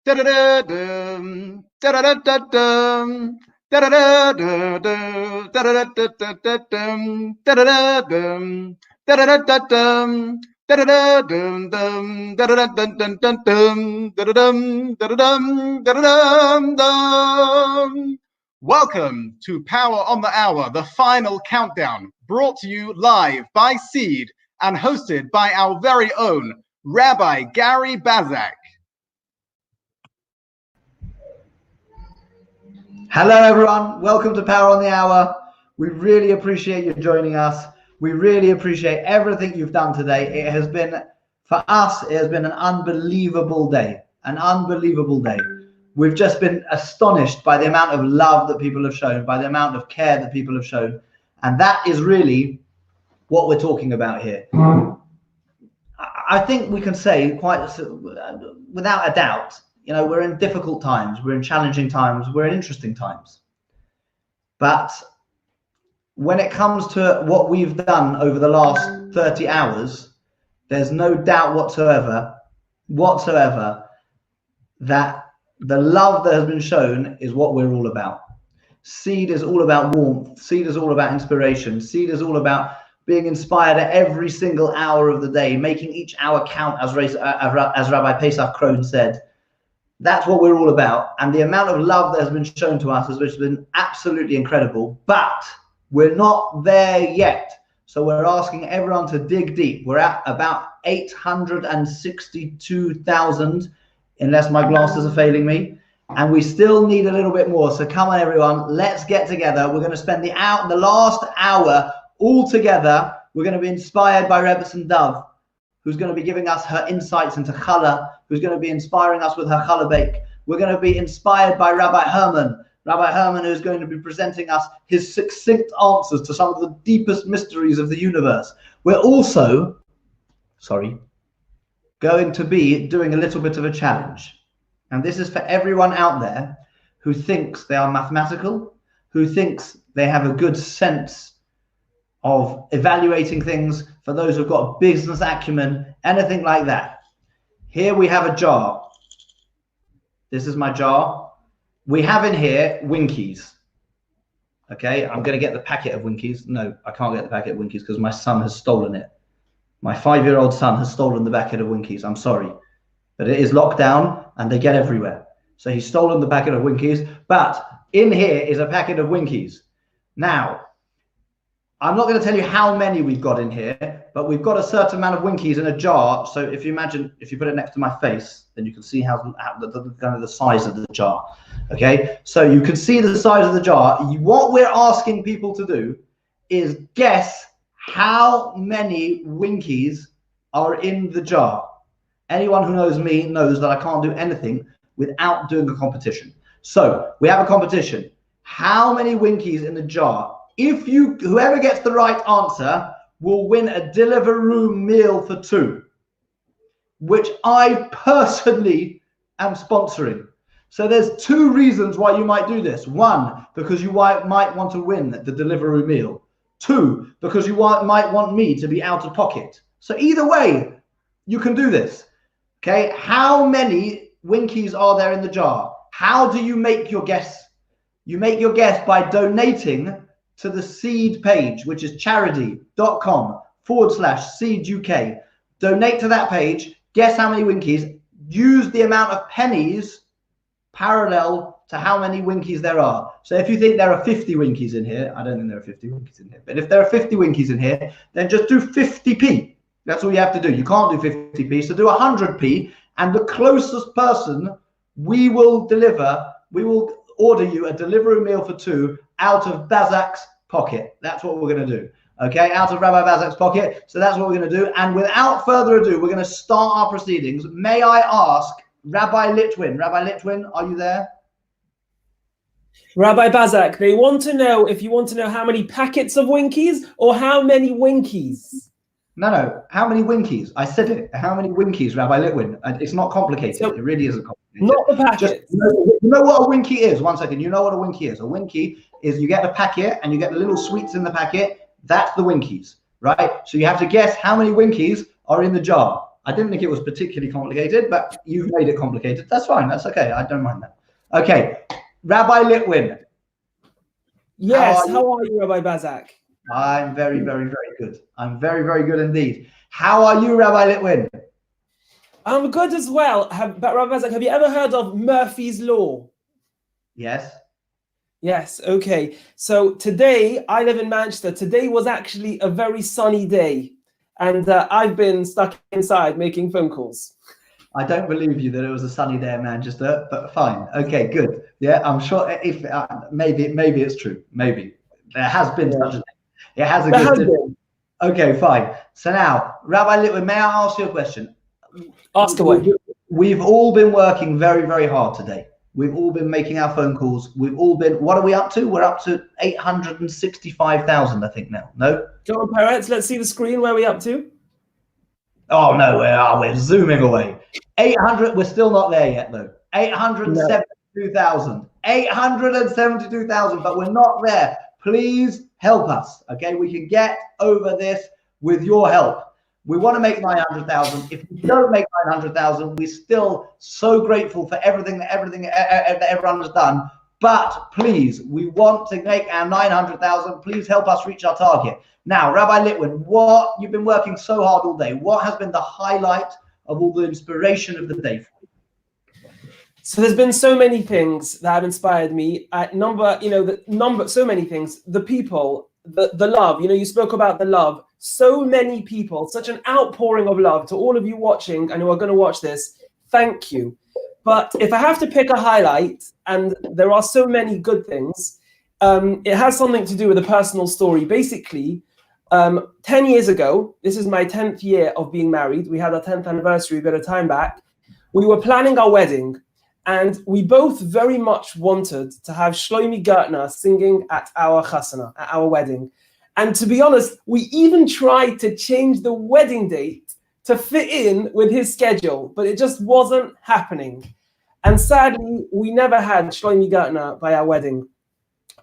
Da-da-da-dum, da-da-da-da-dum, da-da-da-da-dum, da-da-da-da-da-dum, da-da-da-dum, da-da-da-da-dum, da-da-da-dum-dum, da-da-da-dum-dum-dum, da-da-dum, da-da-dum, da-da-dum-dum. Welcome to Power on the Hour, the final countdown, brought to you live by Seed and hosted by our very own Rabbi Gary Bazak. Hello everyone, welcome to Power on the Hour. We really appreciate you joining us. We really appreciate everything you've done today. It has been, for us, it has been an unbelievable day, We've just been astonished by the amount of love that people have shown, by the amount of care that people have shown. And that is really what we're talking about here. I think we can say quite without a doubt, you know, we're in difficult times, we're in challenging times, we're in interesting times. But when it comes to what we've done over the last 30 hours, there's no doubt whatsoever that the love that has been shown is what we're all about. Seed is all about warmth. Seed is all about inspiration. Seed is all about being inspired at every single hour of the day, making each hour count, as Rabbi Pesach Krohn said. That's what we're all about. And the amount of love that has been shown to us has been absolutely incredible. But we're not there yet. So we're asking everyone to dig deep. We're at about 862,000, unless my glasses are failing me. And we still need a little bit more. So come on, everyone, let's get together. We're going to spend the last hour all together. We're going to be inspired by Rebbetzin Dove, who's going to be giving us her insights into challah, who's going to be inspiring us with her challah bake. We're going to be inspired by Rabbi Herman, who's going to be presenting us his succinct answers to some of the deepest mysteries of the universe. We're also, going to be doing a little bit of a challenge. And this is for everyone out there who thinks they are mathematical, who thinks they have a good sense of evaluating things, for those who've got business acumen, anything like that. Here we have a jar. This is my jar. We have in here Winkies. Okay, I'm going to get the packet of Winkies. No, I can't get the packet of Winkies because my son has stolen it. My 5-year-old son has stolen the packet of Winkies. I'm sorry, but it is locked down and they get everywhere. So he's stolen the packet of Winkies, but in here is a packet of Winkies. Now, I'm not going to tell you how many we've got in here, but we've got a certain amount of Winkies in a jar. So if you imagine, if you put it next to my face, then you can see how the size of the jar. Okay, so you can see the size of the jar. What we're asking people to do is guess how many Winkies are in the jar. Anyone who knows me knows that I can't do anything without doing a competition. So we have a competition. How many Winkies in the jar? Whoever gets the right answer will win a Deliveroo meal for 2, which I personally am sponsoring. So there's 2 reasons why you might do this. 1, because you might want to win the Deliveroo meal. 2, because you might want me to be out of pocket. So either way, you can do this. Okay, how many Winkies are there in the jar? How do you make your guess? You make your guess by donating to the Seed page, which is charity.com/SeedUK. Donate to that page, guess how many Winkies, use the amount of pennies parallel to how many Winkies there are. So if you think there are 50 Winkies in here, I don't think there are 50 Winkies in here, but if there are 50 Winkies in here, then just do 50p. That's all you have to do. You can't do 50p, so do 100p, and the closest person we will order you a Deliveroo meal for 2 out of Bazak's pocket. That's what we're going to do. Okay, out of Rabbi Bazak's pocket. So that's what we're going to do. And without further ado, we're going to start our proceedings. May I ask Rabbi Litwin? Rabbi Litwin, are you there? Rabbi Bazak, they want to know if you want to know how many packets of Winkies or how many Winkies. No, how many Winkies? I said it. How many Winkies, Rabbi Litwin? It's not complicated. So, it really isn't complicated. Not the packet. You know what a Winkie is? 1 second. You know what a Winkie is? A Winkie is you get a packet and you get the little sweets in the packet. That's the Winkies, right? So you have to guess how many Winkies are in the jar. I didn't think it was particularly complicated, but you've made it complicated. That's fine. That's okay. I don't mind that. Okay, Rabbi Litwin. Yes, how are you, Rabbi Bazak? I'm very, very, very good. I'm very, very good indeed. How are you, Rabbi Litwin? I'm good as well. But Rabbi Bazak, have you ever heard of Murphy's Law? Yes. Yes, okay. So today, I live in Manchester. Today was actually a very sunny day. And I've been stuck inside making phone calls. I don't believe you that it was a sunny day in Manchester, but fine. Okay, good. Yeah, I'm sure if maybe it's true. Maybe there has been such a thing. It has a good day. Okay, fine. So now, Rabbi Litwin, may I ask you a question? Ask away. We've all been working very, very hard today. We've all been making our phone calls. We've all been, what are we up to? We're up to 865,000, I think now. No? John Peretz, let's see the screen. Where are we up to? Oh, no, we're zooming away. 800, we're still not there yet, though. 872,000. 872,000, but we're not there. Please help us, okay? We can get over this with your help. We want to make 900,000. If we don't make 900,000, we're still so grateful for everything that everyone has done. But please, we want to make our 900,000. Please help us reach our target. Now, Rabbi Litwin, you've been working so hard all day. What has been the highlight of all the inspiration of the day for you? So there's been so many things that have inspired me. So many things. The people, the love. You spoke about the love. So many people, such an outpouring of love to all of you watching and who are going to watch this. Thank you. But if I have to pick a highlight, and there are so many good things, it has something to do with a personal story. Basically, 10 years ago, this is my 10th year of being married. We had our 10th anniversary a bit of time back. We were planning our wedding, and we both very much wanted to have Shlomi Gertner singing at our chasana, at our wedding. And to be honest, we even tried to change the wedding date to fit in with his schedule, but it just wasn't happening. And sadly, we never had Shlomi Gertner by our wedding.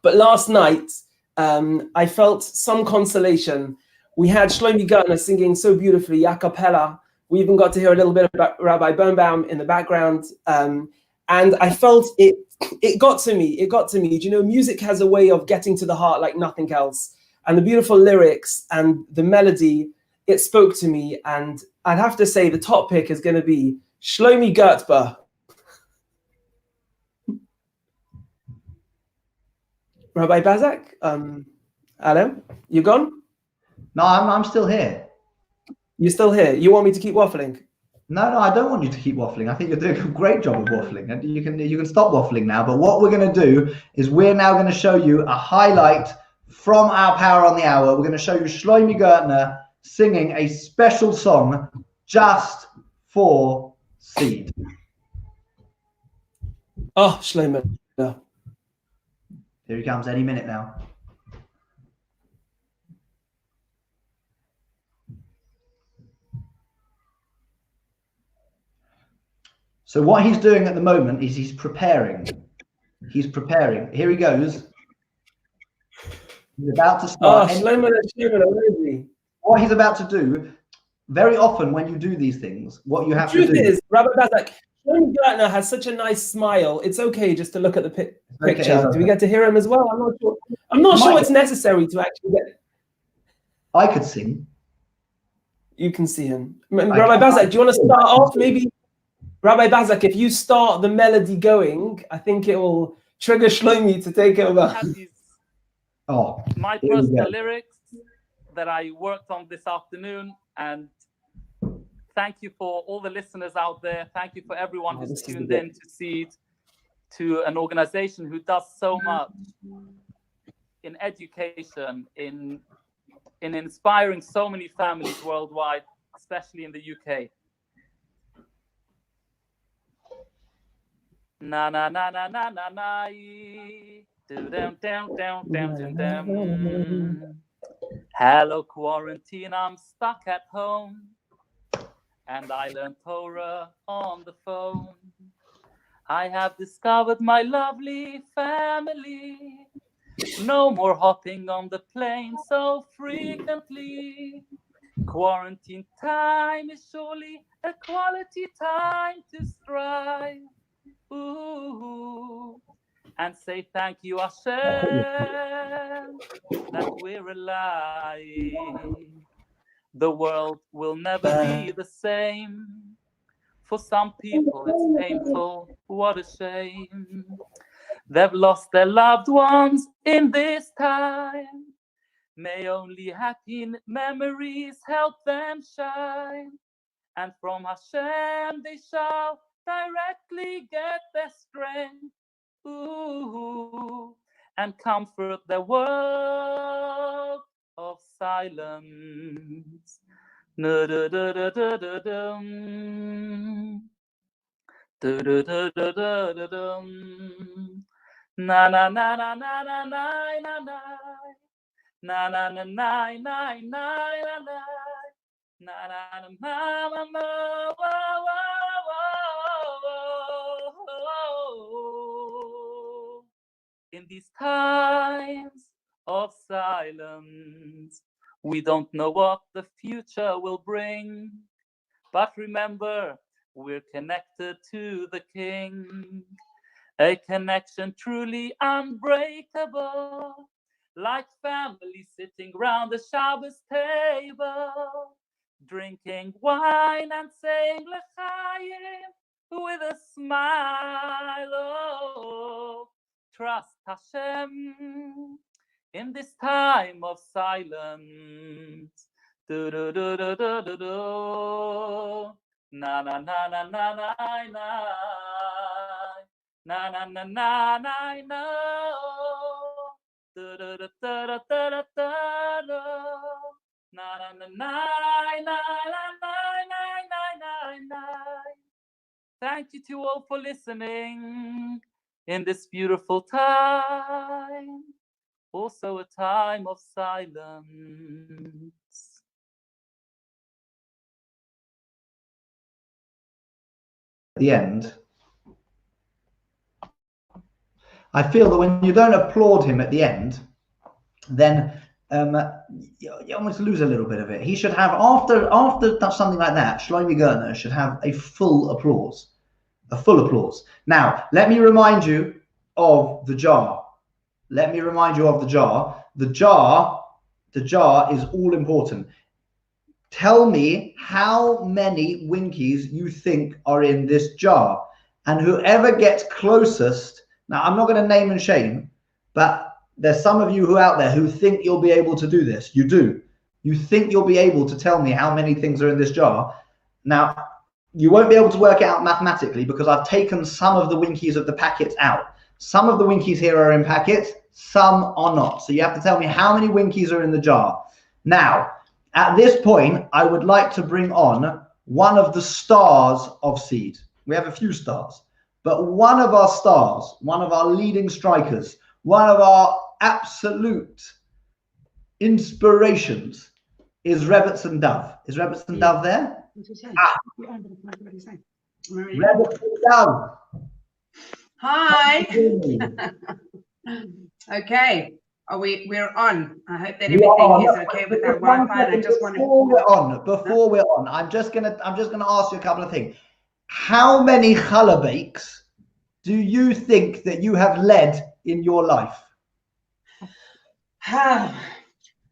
But last night, I felt some consolation. We had Shlomi Gertner singing so beautifully, a cappella. We even got to hear a little bit about Rabbi Birnbaum in the background. And I felt it got to me. It got to me. Music has a way of getting to the heart like nothing else. And the beautiful lyrics and the melody, it spoke to me. And I'd have to say the top pick is going to be Shlomi Gertner. Rabbi Bazak, hello? You gone? No, I'm still here. You're still here? You want me to keep waffling? No, I don't want you to keep waffling. I think you're doing a great job of waffling, and you can stop waffling now. But what we're going to do is we're now going to show you a highlight from our Power on the Hour. We're going to show you Shlomi Gertner singing a special song just for Seed. Oh, Shlomi. No. Here he comes any minute now. So what he's doing at the moment is he's preparing. He's preparing. Here he goes. He's about to start. What he's about to do, very often when you do these things, what you have to do is, Rabbi Bazak, Shlomi Gertner has such a nice smile. It's okay just to look at the picture. Okay. Do we get to hear him as well? I'm not sure. I'm not sure it's necessary to actually get. I could sing. You can see him. Rabbi Bazak, do you want to start off? Maybe, Rabbi Bazak, if you start the melody going, I think it will trigger Shlomi to take over. My personal lyrics that I worked on this afternoon, and thank you for all the listeners out there. Thank you for everyone who's tuned in to Seed, to an organization who does so much in education, in inspiring so many families worldwide, especially in the UK. Na na na na na na na. Hello, quarantine, I'm stuck at home, and I learned Torah on the phone. I have discovered my lovely family. No more hopping on the plane so frequently. Quarantine time is surely equality time to strive. Ooh, and say thank you, Hashem, that we're alive. The world will never be the same. For some people, it's painful. What a shame. They've lost their loved ones in this time. May only happy memories help them shine. And from Hashem they shall directly get their strength. Ooh, and comfort the world of silence. Na-da-da-da-da-da-dum. Da-da-da-da-da-da-dum. Na-na-na-na-na-na-na-na-na. Na-na-na-na-na-na-na-na. In these times of silence, we don't know what the future will bring, but remember, we're connected to the King, a connection truly unbreakable, like family sitting round the Shabbos table, drinking wine and saying L'chaim with a smile. Oh, trust Hashem in this time of silence. Do do do do do do do. Na na na na na na na na na na na na na. Do do do do do do do. Na na na na na na na. Thank you to all for listening in this beautiful time, also a time of silence. At the end, I feel that when you don't applaud him at the end, then you almost lose a little bit of it. He should have, after something like that, Shlomi Gerner should have a full applause. A full applause. Now, let me remind you of the jar. Let me remind you of the jar. The jar is all important. Tell me how many Winkies you think are in this jar. And whoever gets closest, now I'm not going to name and shame, but there's some of you who out there who think you'll be able to do this. You do. You think you'll be able to tell me how many things are in this jar. Now, you won't be able to work it out mathematically because I've taken some of the Winkies of the packets out. Some of the Winkies here are in packets, some are not. So you have to tell me how many Winkies are in the jar. Now, at this point, I would like to bring on one of the stars of Seed. We have a few stars, but one of our stars, one of our leading strikers, one of our absolute inspirations is Rebbetzin Dove. Is Rebbetzin Dove there? Rebbetzin Dove. Hi. Okay. We're on. I hope that everything is okay with our Wi-Fi. And I just want to. Before we're on, I'm just gonna ask you a couple of things. How many challah bakes do you think that you have led in your life?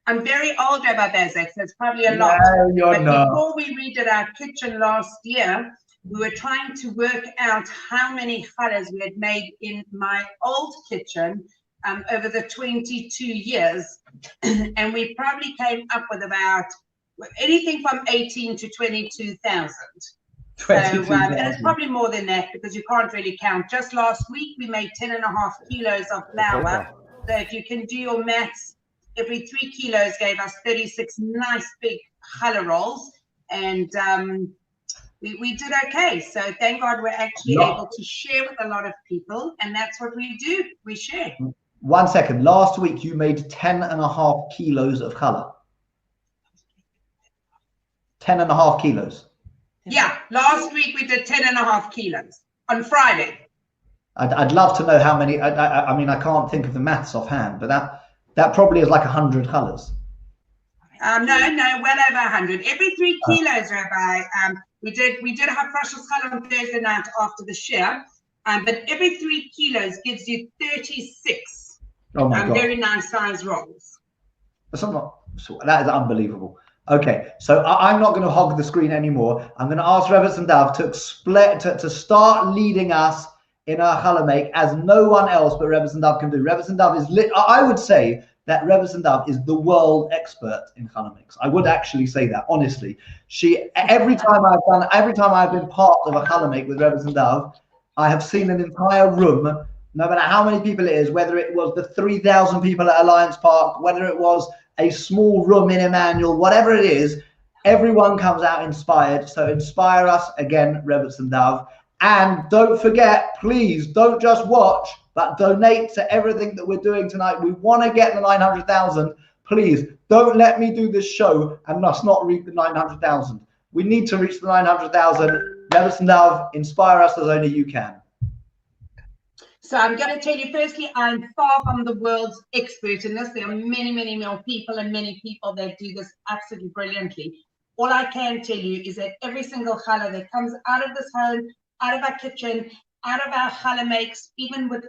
I'm very old, Rabbi Bezek, so it's probably a lot. No, you're not. Before we redid our kitchen last year, we were trying to work out how many challahs we had made in my old kitchen over the 22 years. And we probably came up with about anything from 18 to 22,000. So, and it's probably more than that because you can't really count. Just last week, we made 10.5 kilos of flour. So if you can do your maths, every 3 kilos gave us 36 nice big challah rolls. And we did okay. So thank God we're actually able to share with a lot of people. And that's what we do. We share. 1 second. Last week, you made 10.5 kilos of challah. 10.5 kilos. Yeah, last week we did 10.5 kilos on Friday. I'd love to know how many. I mean, I can't think of the maths offhand, but that probably is like 100 challahs. No, well over 100. Every 3 kilos, Rabbi, We did have Precious Challah on Thursday night after the share, but every 3 kilos gives you 36 very nice size rolls. That is unbelievable. Okay, so I'm not going to hog the screen anymore. I'm going to ask Rebbetzin and Dav to start leading us in our challah make as no one else but Rebbetzin and Dav can do. Rebbetzin and Dav is I would say that Rebbetzin and Dav is the world expert in challah makes. I would actually say that, honestly. Every time I've been part of a challah make with Rebbetzin and Dav, I have seen an entire room, no matter how many people it is, whether it was the 3,000 people at Alliance Park, whether it was a small room in Emmanuel, whatever it is, everyone comes out inspired. So inspire us again, Rebbetzin and Dav. And don't forget, please, don't just watch, but donate to everything that we're doing tonight. We want to get the 900,000. Please, don't let me do this show and us not reach the 900,000. We need to reach the 900,000. Rebbetzin and Dav, inspire us as only you can. So I'm going to tell you, firstly, I'm far from the world's expert in this. There are many, many more people and many people that do this absolutely brilliantly. All I can tell you is that every single challah that comes out of this home, out of our kitchen, out of our challah makes, even with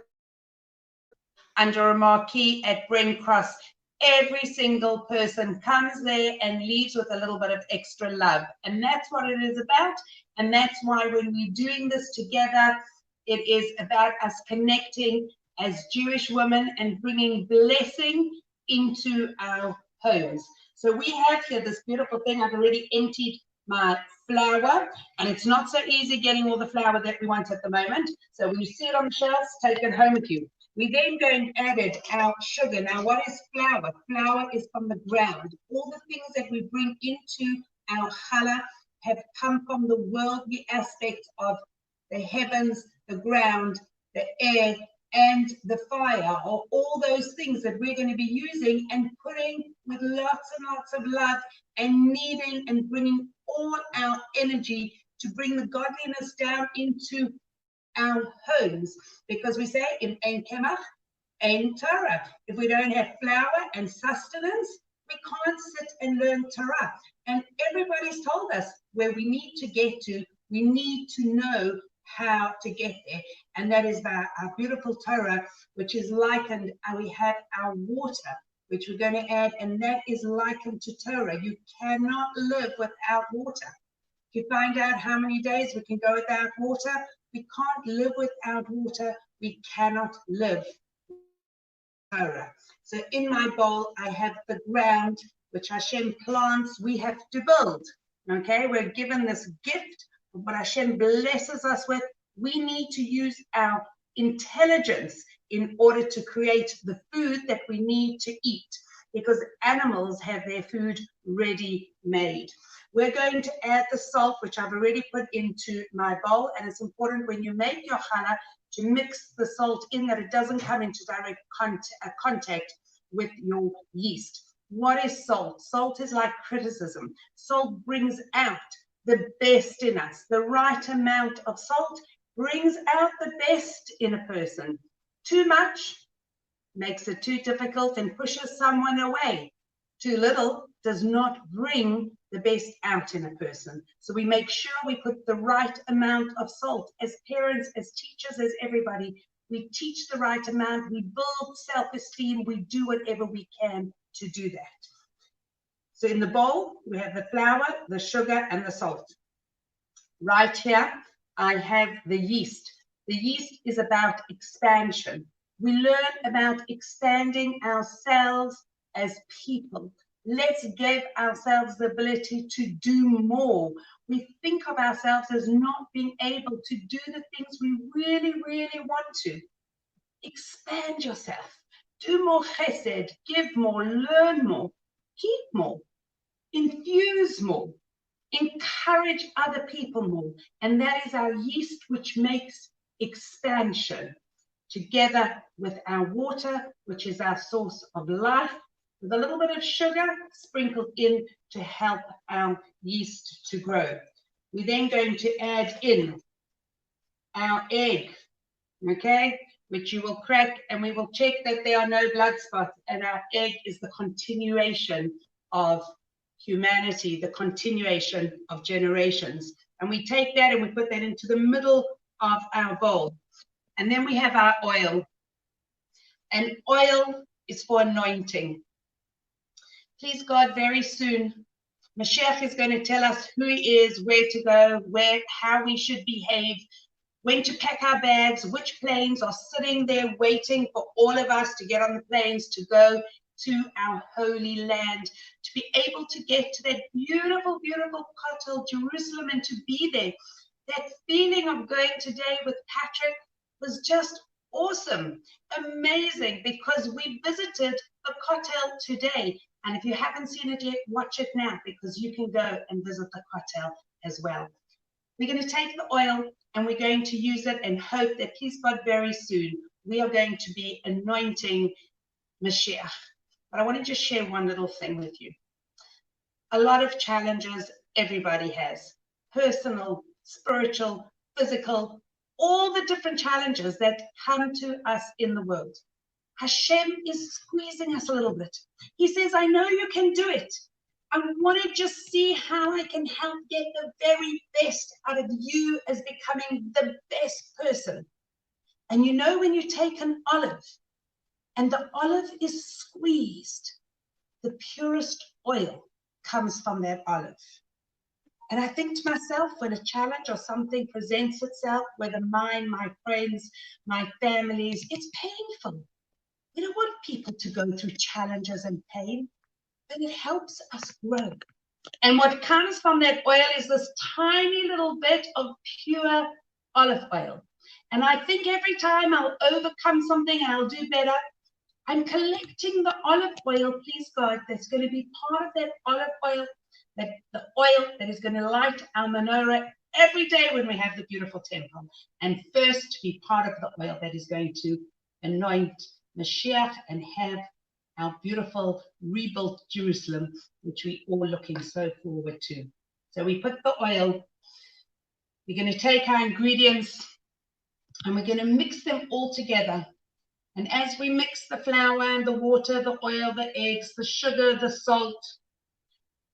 under a marquee at Brent Cross, every single person comes there and leaves with a little bit of extra love. And that's what it is about. And that's why when we're doing this together, it is about us connecting as Jewish women and bringing blessing into our homes. So we have here this beautiful thing. I've already emptied my flour, and it's not so easy getting all the flour that we want at the moment. So when you see it on the shelves, take it home with you. We then go and added our sugar. Now, what is flour? Flour is from the ground. All the things that we bring into our challah have come from the worldly aspect of the heavens, the ground, the air, and the fire, or all those things that we're going to be using and putting with lots and lots of love and kneading and bringing all our energy to bring the godliness down into our homes. Because we say, in Ein Kemach, Ein Torah. If we don't have flour and sustenance, we can't sit and learn Torah. And everybody's told us where we need to get to. We need to know how to get there, and that is our beautiful Torah, which is likened, and we have our water, which we're going to add, and that is likened to Torah. You cannot live without water. If you find out how many days we can go without water, we can't live without water. We cannot live without Torah. So in my bowl, I have the ground, which Hashem plants, we have to build. Okay, we're given this gift. What Hashem blesses us with, we need to use our intelligence in order to create the food that we need to eat, because animals have their food ready made. We're going to add the salt, which I've already put into my bowl, and it's important when you make your challah to mix the salt in, that it doesn't come into direct contact with your yeast. What is salt? Salt is like criticism. Salt brings out the best in us. The right amount of salt brings out the best in a person. Too much makes it too difficult and pushes someone away. Too little does not bring the best out in a person. So we make sure we put the right amount of salt. As parents, as teachers, as everybody, we teach the right amount, we build self-esteem, we do whatever we can to do that. So in the bowl, we have the flour, the sugar, and the salt. Right here, I have the yeast. The yeast is about expansion. We learn about expanding ourselves as people. Let's give ourselves the ability to do more. We think of ourselves as not being able to do the things we really, really want to. Expand yourself. Do more chesed, give more, learn more, keep more. Infuse more, encourage other people more, and that is our yeast, which makes expansion, together with our water, which is our source of life, with a little bit of sugar sprinkled in to help our yeast to grow. We're then going to add in our egg, okay, which you will crack, and we will check that there are no blood spots, and our egg is the continuation of humanity, the continuation of generations. And we take that and we put that into the middle of our bowl. And then we have our oil. And oil is for anointing. Please God, very soon, Mashiach is going to tell us who he is, where to go, how we should behave, when to pack our bags, which planes are sitting there waiting for all of us to get on the planes to go to our holy land, to be able to get to that beautiful, beautiful Kotel, Jerusalem, and to be there. That feeling of going today with Patrick was just awesome, amazing, because we visited the Kotel today. And if you haven't seen it yet, watch it now, because you can go and visit the Kotel as well. We're going to take the oil and we're going to use it and hope that, please God, very soon we are going to be anointing Mashiach. But I want to just share one little thing with you. A lot of challenges everybody has, personal, spiritual, physical, all the different challenges that come to us in the world. Hashem is squeezing us a little bit. He says, I know you can do it. I want to just see how I can help get the very best out of you as becoming the best person. And you know, when you take an olive and the olive is squeezed, the purest oil comes from that olive. And I think to myself, when a challenge or something presents itself, whether mine, my friends, my families, it's painful. We don't want people to go through challenges and pain, but it helps us grow. And what comes from that oil is this tiny little bit of pure olive oil. And I think every time I'll overcome something and I'll do better, I'm collecting the olive oil, please God, that's going to be part of that olive oil, that the oil that is going to light our menorah every day when we have the beautiful temple. And first to be part of the oil that is going to anoint Mashiach and have our beautiful rebuilt Jerusalem, which we all looking so forward to. So we put the oil, we're going to take our ingredients and we're going to mix them all together. And as we mix the flour and the water, the oil, the eggs, the sugar, the salt,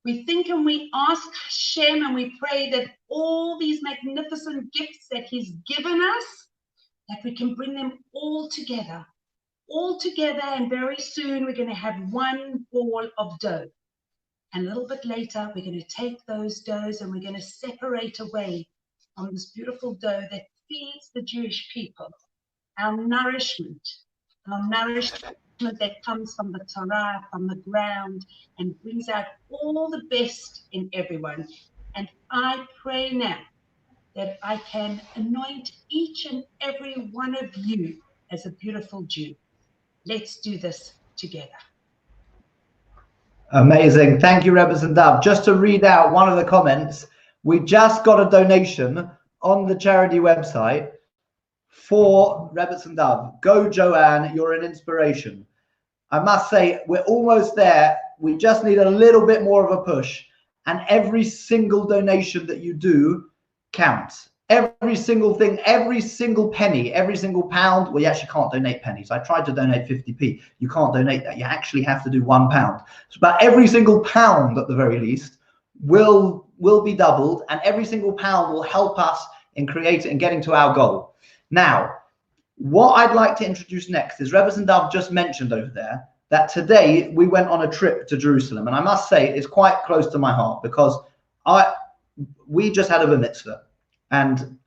we think and we ask Hashem and we pray that all these magnificent gifts that he's given us, that we can bring them all together, and very soon we're going to have one ball of dough. And a little bit later, we're going to take those doughs and we're going to separate away from this beautiful dough that feeds the Jewish people, our nourishment that comes from the Torah, from the ground, and brings out all the best in everyone. And I pray now that I can anoint each and every one of you as a beautiful Jew. Let's do this together. Amazing. Thank you, Rebbe Zendav. Just to read out one of the comments, we just got a donation on the charity website for Rebbe Zendav. Go, Joanne, you're an inspiration. I must say, we're almost there. We just need a little bit more of a push. And every single donation that you do counts. Every single thing, every single penny, every single pound. Well, you actually can't donate pennies. I tried to donate 50p. You can't donate that. You actually have to do £1. So, but every single pound, at the very least, will be doubled, and every single pound will help us in creating and getting to our goal. Now, what I'd like to introduce next is Rebbe Zendav just mentioned over there that today we went on a trip to Jerusalem, and I must say it's quite close to my heart because we just had a bar mitzvah. And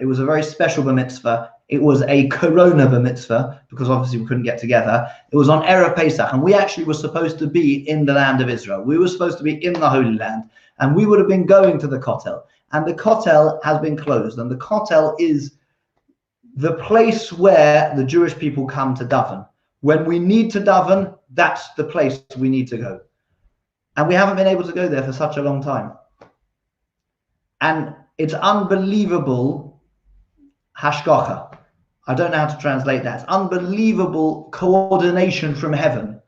it was a very special bar mitzvah. It was a Corona bar mitzvah because obviously we couldn't get together. It was on Erev Pesach, and we actually were supposed to be in the land of Israel. We were supposed to be in the Holy Land, and we would have been going to the Kotel. And the Kotel has been closed, and the Kotel is the place where the Jewish people come to daven. When we need to daven, that's the place we need to go. And we haven't been able to go there for such a long time. And it's unbelievable hashgacha. I don't know how to translate that. It's unbelievable coordination from heaven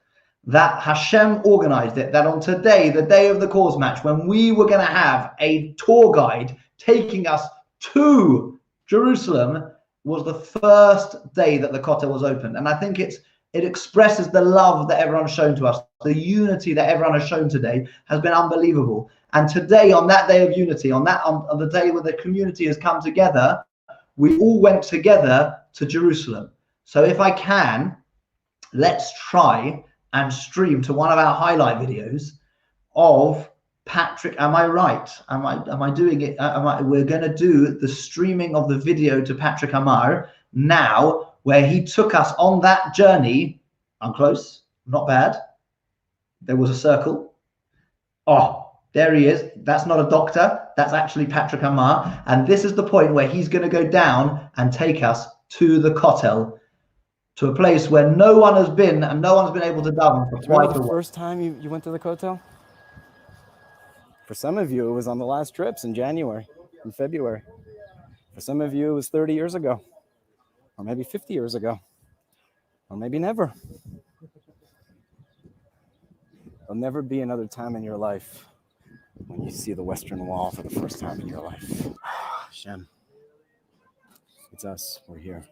that Hashem organized it, that on today, the day of the cause match, when we were going to have a tour guide taking us to Jerusalem, was the first day that the Kotel was opened. And I think it expresses the love that everyone's shown to us. The unity that everyone has shown today has been unbelievable. And today, on that day of unity, on the day where the community has come together, we all went together to Jerusalem. So if I can, let's try and stream to one of our highlight videos of Patrick. Am I right? Am I doing it? We're going to do the streaming of the video to Patrick Amar now, where he took us on that journey. I'm close, not bad. There was a circle. Oh, there he is. That's not a doctor. That's actually Patrick Amar. And this is the point where he's going to go down and take us to the Kotel, to a place where no one has been and no one's been able to daven for quite a while. The first time you went to the Kotel? For some of you, it was on the last trips in January, in February. For some of you, it was 30 years ago, or maybe 50 years ago, or maybe never. There'll never be another time in your life when you see the Western Wall for the first time in your life. Hashem, it's us. We're here.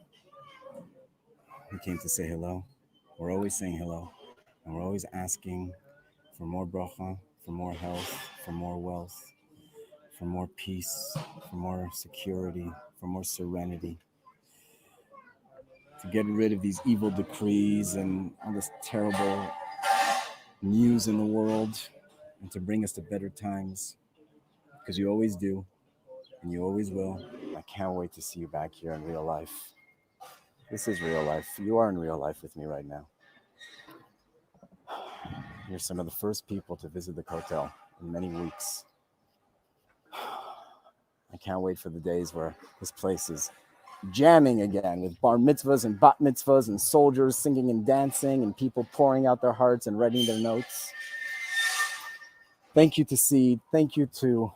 We came to say hello. We're always saying hello, and we're always asking for more bracha, for more health, for more wealth, for more peace, for more security, for more serenity, to get rid of these evil decrees and all this terrible news in the world, and to bring us to better times, because you always do, and you always will. I can't wait to see you back here in real life. This is real life. You are in real life with me right now. You're some of the first people to visit the Kotel in many weeks. I can't wait for the days where this place is jamming again, with bar mitzvahs and bat mitzvahs and soldiers singing and dancing and people pouring out their hearts and writing their notes. Thank you to Seed. Thank you to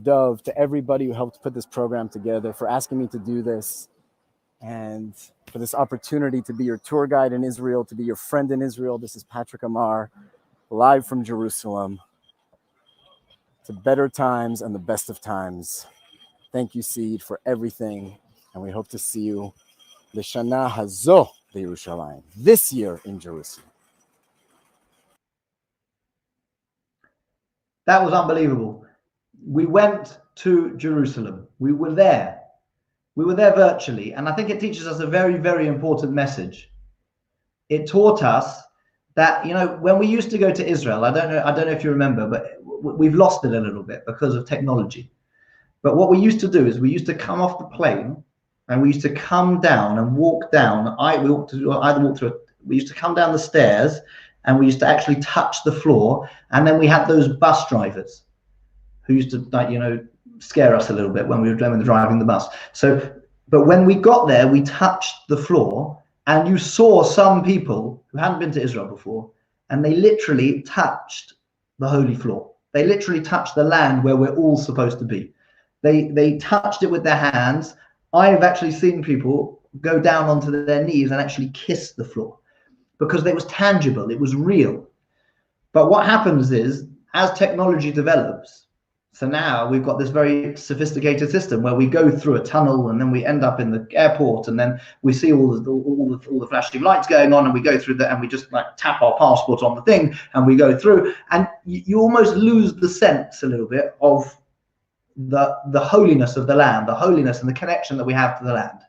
Dove, to everybody who helped put this program together, for asking me to do this, and for this opportunity to be your tour guide in Israel, to be your friend in Israel. This is Patrick Amar, live from Jerusalem, to better times and the best of times. Thank you, Seed, for everything. And we hope to see you L'Shana Hazo Yerushalayim, this year in Jerusalem. That was unbelievable. We went to Jerusalem. We were there. We were there virtually. And I think it teaches us a very, very important message. It taught us that, you know, when we used to go to Israel, I don't know if you remember, but we've lost it a little bit because of technology. But what we used to do is we used to come off the plane and we used to come down and walk down. We used to come down the stairs and we used to actually touch the floor. And then we had those bus drivers who used to, like, you know, scare us a little bit when we were driving the bus. So, but when we got there, we touched the floor, and you saw some people who hadn't been to Israel before, and they literally touched the holy floor. They literally touched the land where we're all supposed to be. They touched it with their hands. I've actually seen people go down onto their knees and actually kiss the floor, because it was tangible, it was real. But what happens is, as technology develops, so now we've got this very sophisticated system where we go through a tunnel and then we end up in the airport, and then we see all the flashing lights going on, and we go through that, and we just like tap our passport on the thing and we go through, and you almost lose the sense a little bit of the holiness of the land, the holiness and the connection that we have to the land.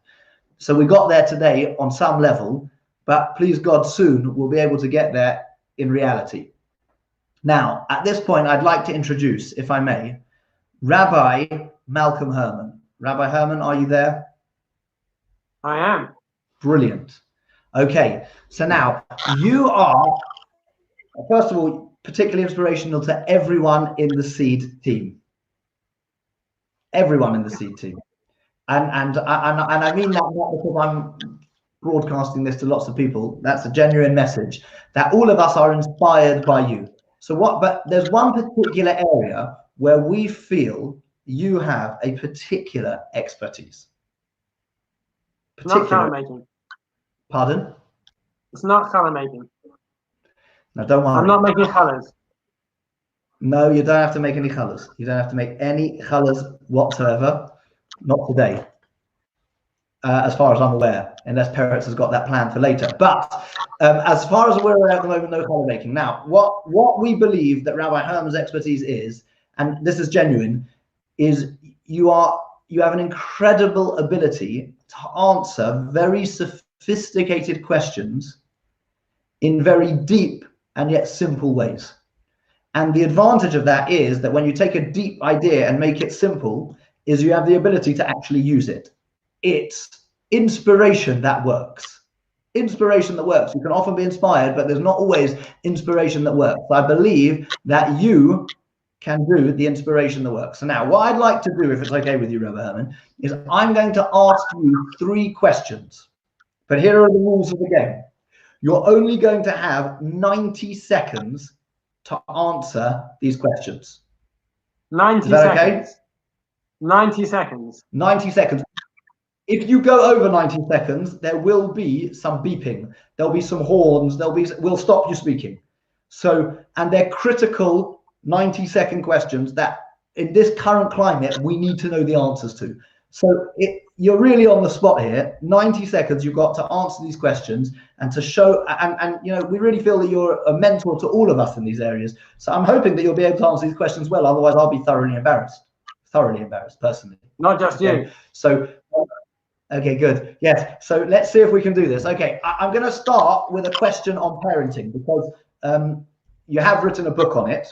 So we got there today on some level, but please God, soon we'll be able to get there in reality. Now, at this point, I'd like to introduce, if I may, Rabbi Malcolm Herman. Rabbi Herman, are you there? I am. Brilliant. Okay, so now you are, first of all, particularly inspirational to everyone in the Seed team. Everyone in the Seed team. And I mean that not because I'm broadcasting this to lots of people. That's a genuine message, that all of us are inspired by you. So but there's one particular area where we feel you have a particular expertise. It's not color making. Pardon? It's not color making. No, don't worry. I'm not making colors. No, you don't have to make any colors. You don't have to make any colors whatsoever. Not today. As far as I'm aware, unless Peretz has got that plan for later. But as far as we're aware at the moment, no color making. Now, what we believe that Rabbi Herman's expertise is, and this is genuine, is you have an incredible ability to answer very sophisticated questions in very deep and yet simple ways. And the advantage of that is that when you take a deep idea and make it simple, is you have the ability to actually use it. It's inspiration that works. Inspiration that works. You can often be inspired, but there's not always inspiration that works. I believe that you can do the inspiration that works. So now what I'd like to do, if it's okay with you, Rabbi Herman, is I'm going to ask you 3 questions. But here are the rules of the game. You're only going to have 90 seconds to answer these questions. 90 Is that seconds. okay? 90 seconds. 90 seconds. If you go over 90 seconds, there will be some beeping. There'll be some horns. We'll stop you speaking. So, and they're critical 90-second questions that in this current climate, we need to know the answers to. So you're really on the spot here. 90 seconds you've got to answer these questions and to show, and you know, we really feel that you're a mentor to all of us in these areas. So I'm hoping that you'll be able to answer these questions well. Otherwise, I'll be thoroughly embarrassed personally. Not just you. Okay. So, okay, good. Yes. So let's see if we can do this. Okay. I'm going to start with a question on parenting because you have written a book on it.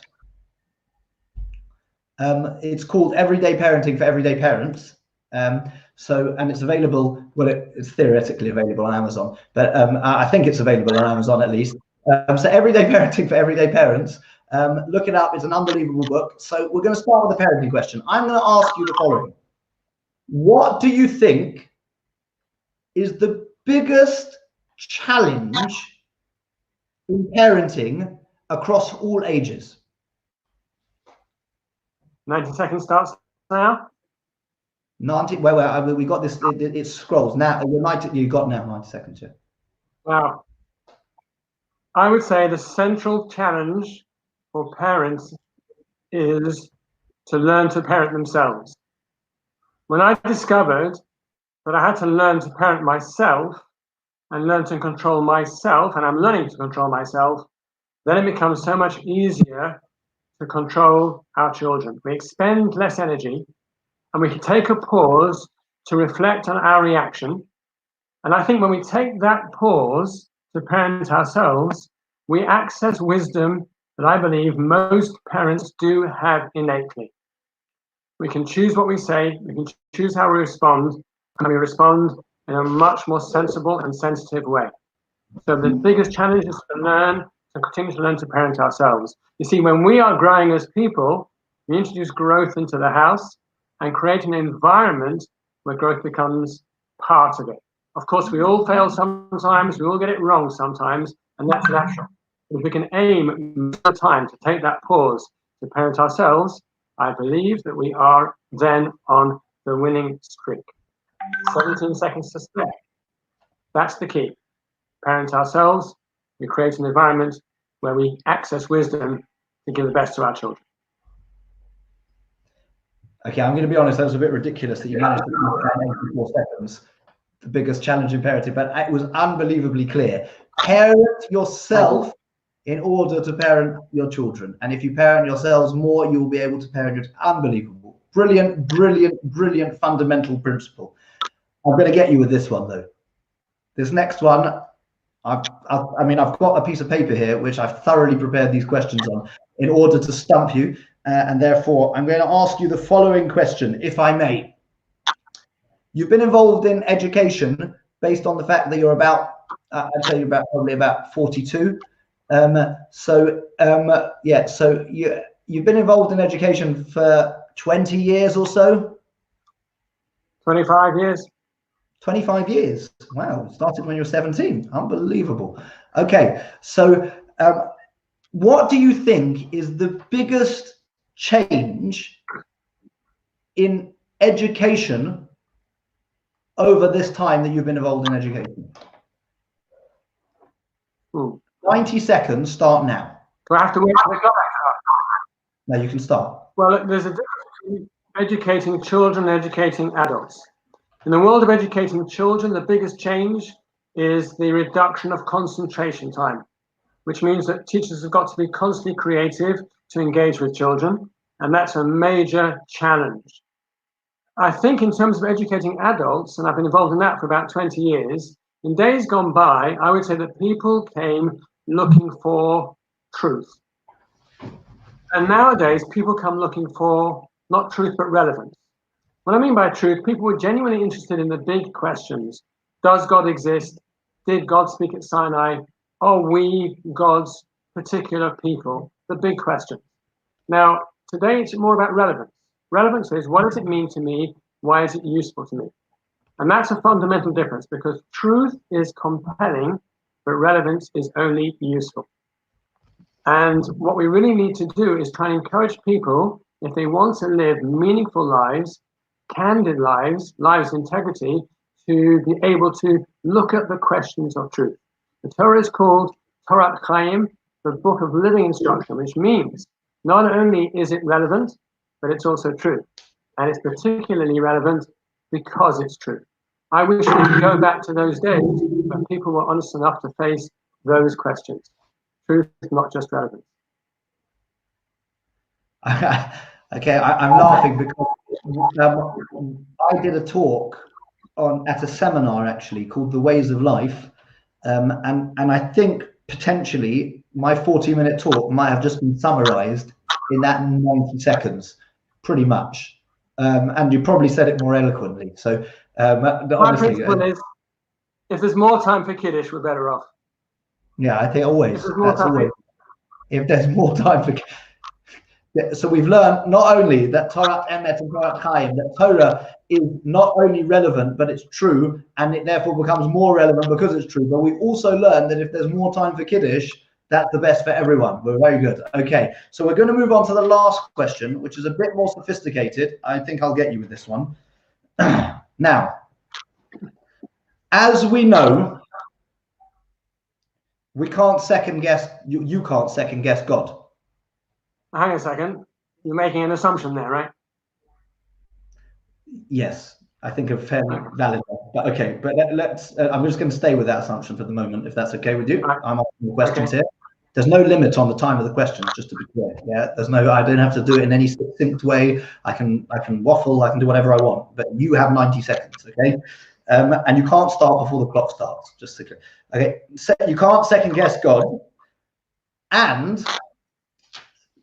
It's called Everyday Parenting for Everyday Parents. And it's available, well, it's theoretically available on Amazon, but I think it's available on Amazon at least. So Everyday Parenting for Everyday Parents, look it up. It's an unbelievable book. So we're going to start with the parenting question. I'm going to ask you the following. What do you think is the biggest challenge in parenting across all ages? 90 seconds starts now. 90. Well, we got this. It scrolls now. You got now 90 seconds. Yeah. Wow. I would say the central challenge for parents is to learn to parent themselves. When I discovered that I had to learn to parent myself and learn to control myself, and I'm learning to control myself, then it becomes so much easier to control our children. We expend less energy and we can take a pause to reflect on our reaction. And I think when we take that pause to parent ourselves, we access wisdom that I believe most parents do have innately. We can choose what we say, we can choose how we respond, and we respond in a much more sensible and sensitive way. So the biggest challenge is to learn, to continue to learn to parent ourselves. You see, when we are growing as people, we introduce growth into the house and create an environment where growth becomes part of it. Of course, we all fail sometimes, we all get it wrong sometimes, and that's natural. If we can aim the time to take that pause to parent ourselves, I believe that we are then on the winning streak. 17 seconds to spare. That's the key. Parent ourselves, we create an environment where we access wisdom to give the best to our children. Okay, I'm going to be honest, that was a bit ridiculous that you managed to do in 84 seconds. The biggest challenge in parenting, but it was unbelievably clear. Parent yourself in order to parent your children. And if you parent yourselves more, you will be able to parent your unbelievable. Brilliant, brilliant, brilliant fundamental principle. I'm going to get you with this one, though. This next one, I've got a piece of paper here, which I've thoroughly prepared these questions on in order to stump you. And therefore, I'm going to ask you the following question, if I may. You've been involved in education based on the fact that you're about, I'd say you're probably about 42. So you've been involved in education for 20 years or so? 25 years. 25 years. Wow, started when you were 17. Unbelievable. Okay, so what do you think is the biggest change in education over this time that you've been involved in education? 90 seconds, start now. Do I have to wait for the clock? No, you can start. Well, there's a difference between educating children and educating adults. In the world of educating children, the biggest change is the reduction of concentration time, which means that teachers have got to be constantly creative to engage with children. And that's a major challenge. I think in terms of educating adults, and I've been involved in that for about 20 years, in days gone by, I would say that people came looking for truth. And nowadays, people come looking for not truth, but relevance. What I mean by truth, people were genuinely interested in the big questions. Does God exist? Did God speak at Sinai? Are we God's particular people? The big question. Now, today it's more about relevance. Relevance is, what does it mean to me? Why is it useful to me? And that's a fundamental difference, because truth is compelling, but relevance is only useful. And what we really need to do is try and encourage people, if they want to live meaningful lives, candid lives, lives of integrity, to be able to look at the questions of truth. The Torah is called Torah Chaim, the book of living instruction, which means not only is it relevant, but it's also true. And it's particularly relevant because it's true. I wish we could go back to those days when people were honest enough to face those questions. Truth, not just relevance. Okay, I'm laughing because I did a talk at a seminar actually called The Ways of Life, and I think potentially my 40-minute talk might have just been summarized in that 90 seconds, pretty much. And you probably said it more eloquently. So my principle is, if there's more time for Kiddush, we're better off. Yeah, I think always. That's always. If there's more time for. So we've learned not only that Torah Emet and Torah Chaim, that Torah is not only relevant, but it's true, and it therefore becomes more relevant because it's true. But we've also learned that if there's more time for Kiddush, that's the best for everyone. We're very good. Okay, so we're going to move on to the last question, which is a bit more sophisticated. I think I'll get you with this one. Now, as we know, we can't second guess, you can't second guess God. Hang on a second. You're making an assumption there, right? Yes, I think a fairly valid one. But okay, but let's, I'm just going to stay with that assumption for the moment, if that's okay with you. Right. I'm asking the questions here. There's no limit on the time of the questions, just to be clear. Yeah, there's no, I don't have to do it in any succinct way. I can waffle, I can do whatever I want, but you have 90 seconds, okay? And you can't start before the clock starts, just to clear. Okay, so you can't second guess God, and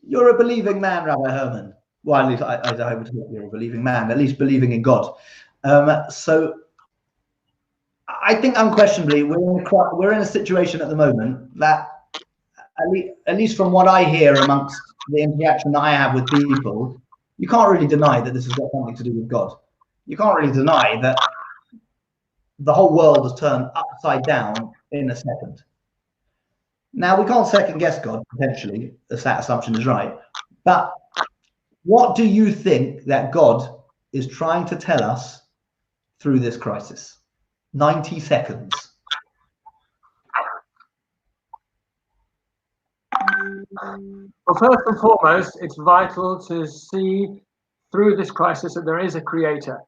you're a believing man, Rabbi Herman. Well, at least I would hope you're a believing man, at least believing in God. So I think unquestionably we're in a situation at the moment that, at least from what I hear amongst the interaction that I have with people, you can't really deny that this has got something to do with God. You can't really deny that the whole world has turned upside down in a second. Now, we can't second guess God, potentially, if that assumption is right. But what do you think that God is trying to tell us through this crisis? 90 seconds. Well, first and foremost, it's vital to see through this crisis that there is a creator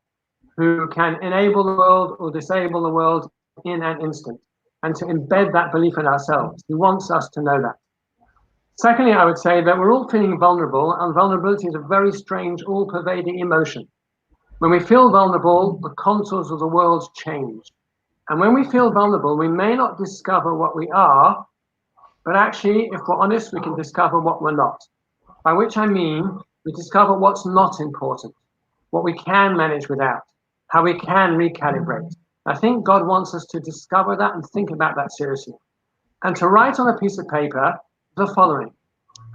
who can enable the world or disable the world in an instant, and to embed that belief in ourselves. He wants us to know that. Secondly, I would say that we're all feeling vulnerable, and vulnerability is a very strange, all-pervading emotion. When we feel vulnerable, the contours of the world change. And when we feel vulnerable, we may not discover what we are, but actually, if we're honest, we can discover what we're not. By which I mean, we discover what's not important, what we can manage without, how we can recalibrate. I think God wants us to discover that and think about that seriously. And to write on a piece of paper the following.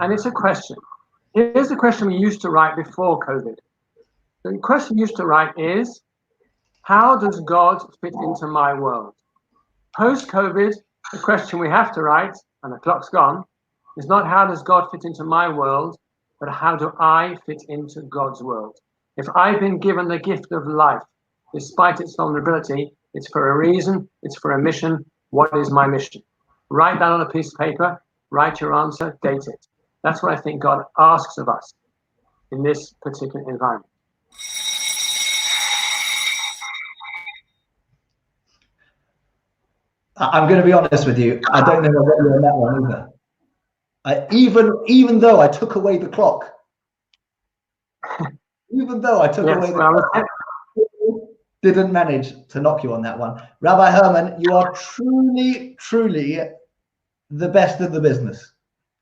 And it's a question. Here's the question we used to write before COVID. The question we used to write is, how does God fit into my world? Post-COVID, the question we have to write, and the clock's gone, is not how does God fit into my world, but how do I fit into God's world? If I've been given the gift of life, despite its vulnerability, it's for a reason, it's for a mission. What is my mission? Write that on a piece of paper, write your answer, date it. That's what I think God asks of us in this particular environment. I'm going to be honest with you. I don't know what you're on that one either. Even though I took away the clock, Even though I took Yes, away well, didn't manage to knock you on that one. Rabbi Herman, you are truly, truly the best in the business.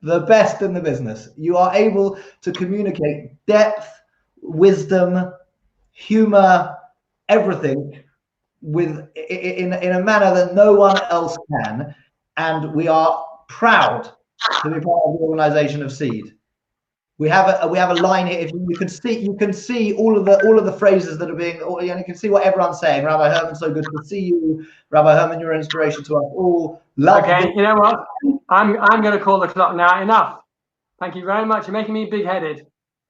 The best in the business. You are able to communicate depth, wisdom, humor, everything in a manner that no one else can. And we are proud to be part of the organization of Seed. We have a line here. If you can see all of the phrases that are being, you can see what everyone's saying. Rabbi Herman, so good to see you. Rabbi Herman, you're an inspiration to us all. Love okay, you know what? I'm going to call the clock now. Enough. Thank you very much. You're making me big-headed.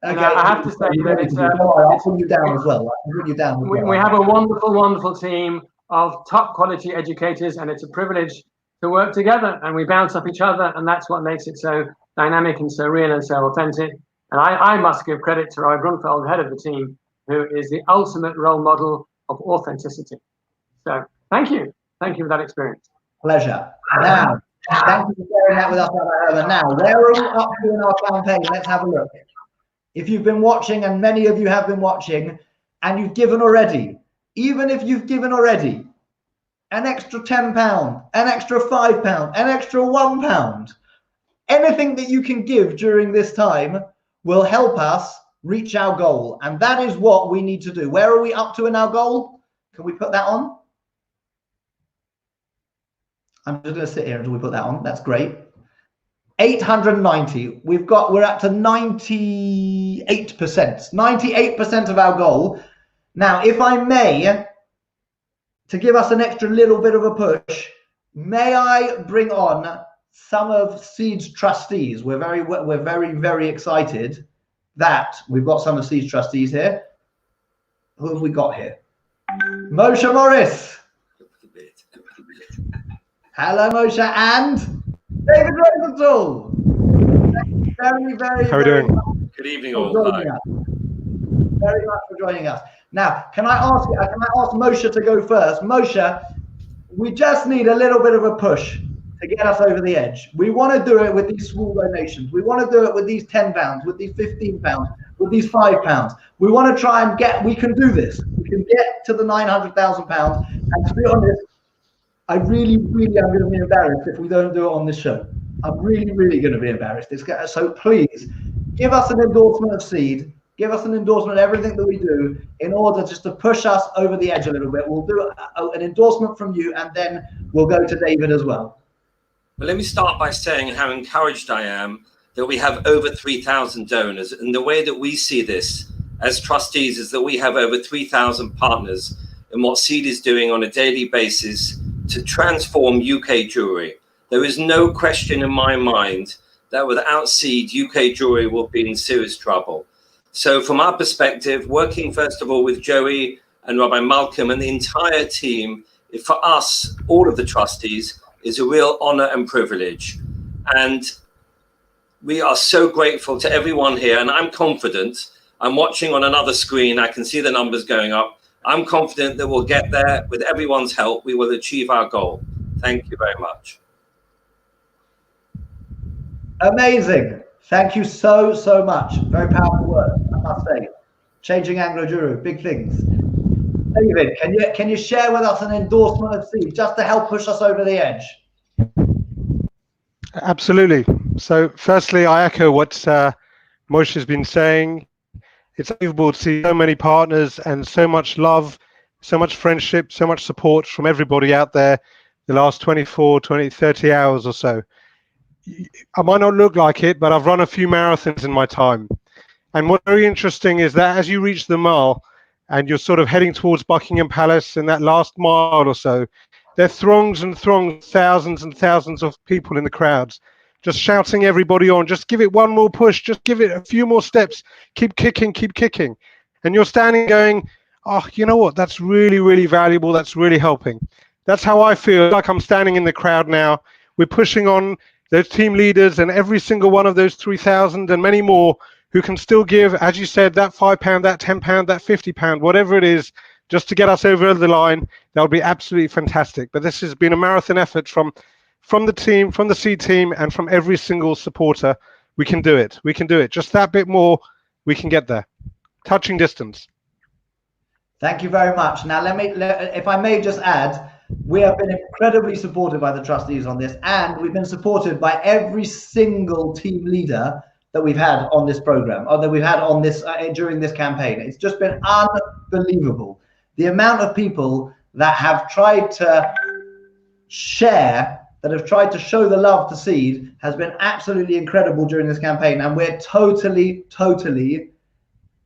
Okay, I have to say that I'll put you down as well. I'll put you down. We have a wonderful, wonderful team of top quality educators, and it's a privilege to work together, and we bounce off each other, and that's what makes it so dynamic and so real and so authentic. And I must give credit to Roy Brunfeld, head of the team, who is the ultimate role model of authenticity. So thank you. Thank you for that experience. Pleasure. Now, thank you for sharing that with us, Rabbi Herman. Now, where are we up to in our campaign? Let's have a look. If you've been watching, and many of you have been watching, and you've given already, even if you've given already an extra £10, an extra £5, an extra £1, anything that you can give during this time will help us reach our goal. And that is what we need to do. Where are we up to in our goal? Can we put that on? I'm just going to sit here until we put that on. That's great. 890. We're up to 98%. 98% of our goal. Now, if I may, to give us an extra little bit of a push, may I bring on some of Seed's trustees? We're very excited that we've got some of Seed's trustees here. Who have we got here? Moshe Morris. Hello, Moshe, and David Rosenthal. Very How are we doing? Good evening, all. Hi. Very much for joining us. Now, can I ask Moshe to go first? Moshe, we just need a little bit of a push to get us over the edge. We want to do it with these small donations. We want to do it with these £10, with these £15, with these £5. We want to try and we can do this. We can get to the £900,000. And to be honest, I really am going to be embarrassed if we don't do it on this show. I'm really going to be embarrassed. So please, give us an endorsement of Seed. Give us an endorsement of everything that we do in order just to push us over the edge a little bit. We'll do an endorsement from you, and then we'll go to David as well. Well, let me start by saying how encouraged I am that we have over 3,000 donors. And the way that we see this as trustees is that we have over 3,000 partners in what Seed is doing on a daily basis to transform UK Jewry. There is no question in my mind that without Seed, UK Jewry will be in serious trouble. So from our perspective, working first of all with Joey and Rabbi Malcolm and the entire team, for us, all of the trustees, is a real honor and privilege. And we are so grateful to everyone here. And I'm confident, I'm watching on another screen, I can see the numbers going up. I'm confident that we'll get there. With everyone's help, we will achieve our goal. Thank you very much. Amazing. Thank you so much. Very powerful work, I must say. Changing Anglo Jewry, big things. David, can you share with us an endorsement of Seed just to help push us over the edge? Absolutely. So firstly, I echo what Moshe has been saying. It's unbelievable to see so many partners and so much love, so much friendship, so much support from everybody out there the last 24, 20, 30 hours or so. I might not look like it, but I've run a few marathons in my time. And what's very interesting is that as you reach the mile and you're sort of heading towards Buckingham Palace in that last mile or so, there are throngs and throngs, thousands and thousands of people in the crowds, just shouting everybody on, just give it one more push, just give it a few more steps, keep kicking, keep kicking. And you're standing going, oh, you know what, that's really valuable, that's really helping. That's how I feel, like I'm standing in the crowd now. We're pushing on those team leaders and every single one of those 3,000 and many more who can still give, as you said, that £5, that £10, that £50, whatever it is, just to get us over the line. That would be absolutely fantastic. But this has been a marathon effort from the team, from the Seed team, and from every single supporter. We can do it. We can do it. Just that bit more, we can get there. touching distance. Thank you very much. Now, if I may just add, we have been incredibly supported by the trustees on this, and we've been supported by every single team leader that we've had on this program, or that we've had on this during this campaign. It's just been unbelievable. The amount of people that have tried to share, that have tried to show the love to Seed, has been absolutely incredible during this campaign, and we're totally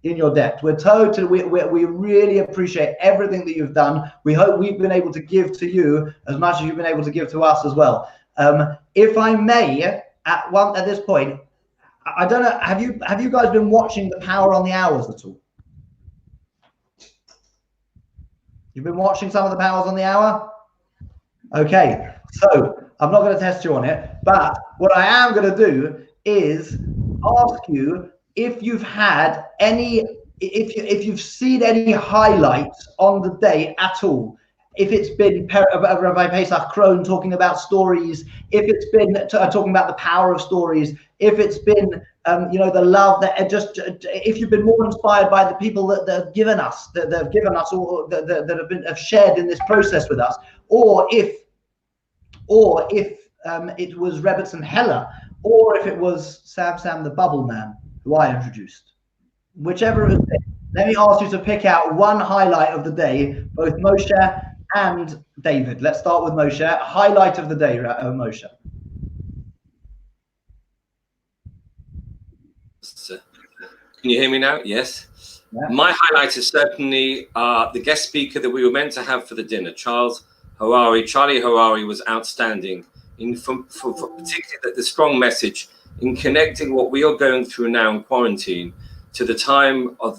in your debt. We really appreciate everything that you've done. We hope we've been able to give to you as much as you've been able to give to us as well. If I may, at this point, I don't know, have you guys been watching The Power on the Hours at all? You've been watching some of The Powers on the Hour? Okay, so I'm not going to test you on it, but what I am going to do is ask you if you've had any, if you've seen any highlights on the day at all. If it's been Rabbi Pesach Krohn talking about stories, if it's been talking about the power of stories, if it's been the love that if you've been more inspired by the people that have given us, or that have shared in this process with us, or if it was Rebbetzin Heller, or if it was Sam the Bubble Man, who I introduced. Whichever it is, let me ask you to pick out one highlight of the day, both Moshe and David. Let's start with Moshe. Highlight of the day, Moshe. Can you hear me now? Yes. Yeah. My highlight is certainly the guest speaker that we were meant to have for the dinner, Charlie Harary was outstanding, for particularly the strong message in connecting what we are going through now in quarantine to the time of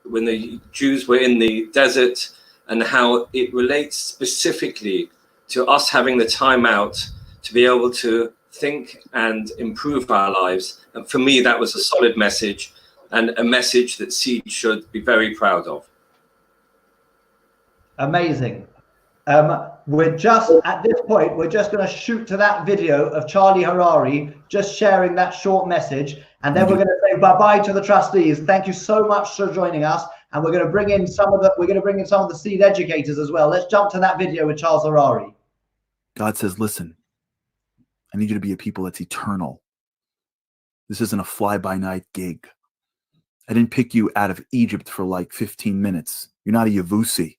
when the Jews were in the desert, and how it relates specifically to us having the time out to be able to think and improve our lives. And for me, that was a solid message, and a message that Seed should be very proud of. Amazing. We're just, at this point, we're just going to shoot to that video of Charlie Harary just sharing that short message, and then we're going to say bye-bye to the trustees. Thank you so much for joining us, and we're going to bring in some of the Seed educators as well. Let's jump to that video with Charles Harary. God says, listen, I need you to be a people that's eternal. This isn't a fly-by-night gig. I didn't pick you out of Egypt for like 15 minutes. You're not a Yavusi.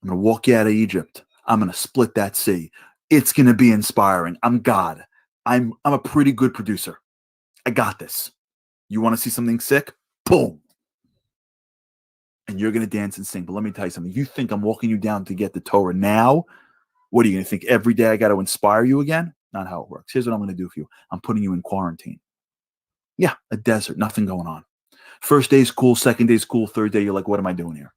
I'm going to walk you out of Egypt. I'm going to split that sea. It's going to be inspiring. I'm God. I'm a pretty good producer. I got this. You want to see something sick? Boom. And you're going to dance and sing. But let me tell you something. You think I'm walking you down to get the Torah now? What are you going to think? Every day I got to inspire you again? Not how it works. Here's what I'm going to do for you. I'm putting you in quarantine. Yeah, a desert. Nothing going on. First day's cool. Second day's cool. Third day, you're like, what am I doing here?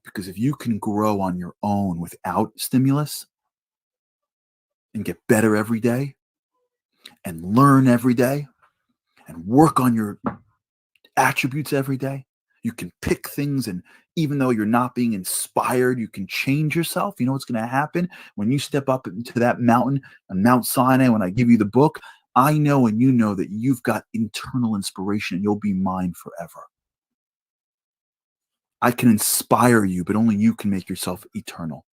Because if you can grow on your own without stimulus and get better every day and learn every day and work on your attributes every day, you can pick things, and even though you're not being inspired, you can change yourself. You know what's going to happen when you step up into that mountain on Mount Sinai, when I give you the book? I know and you know that you've got internal inspiration and you'll be mine forever. I can inspire you, but only you can make yourself eternal.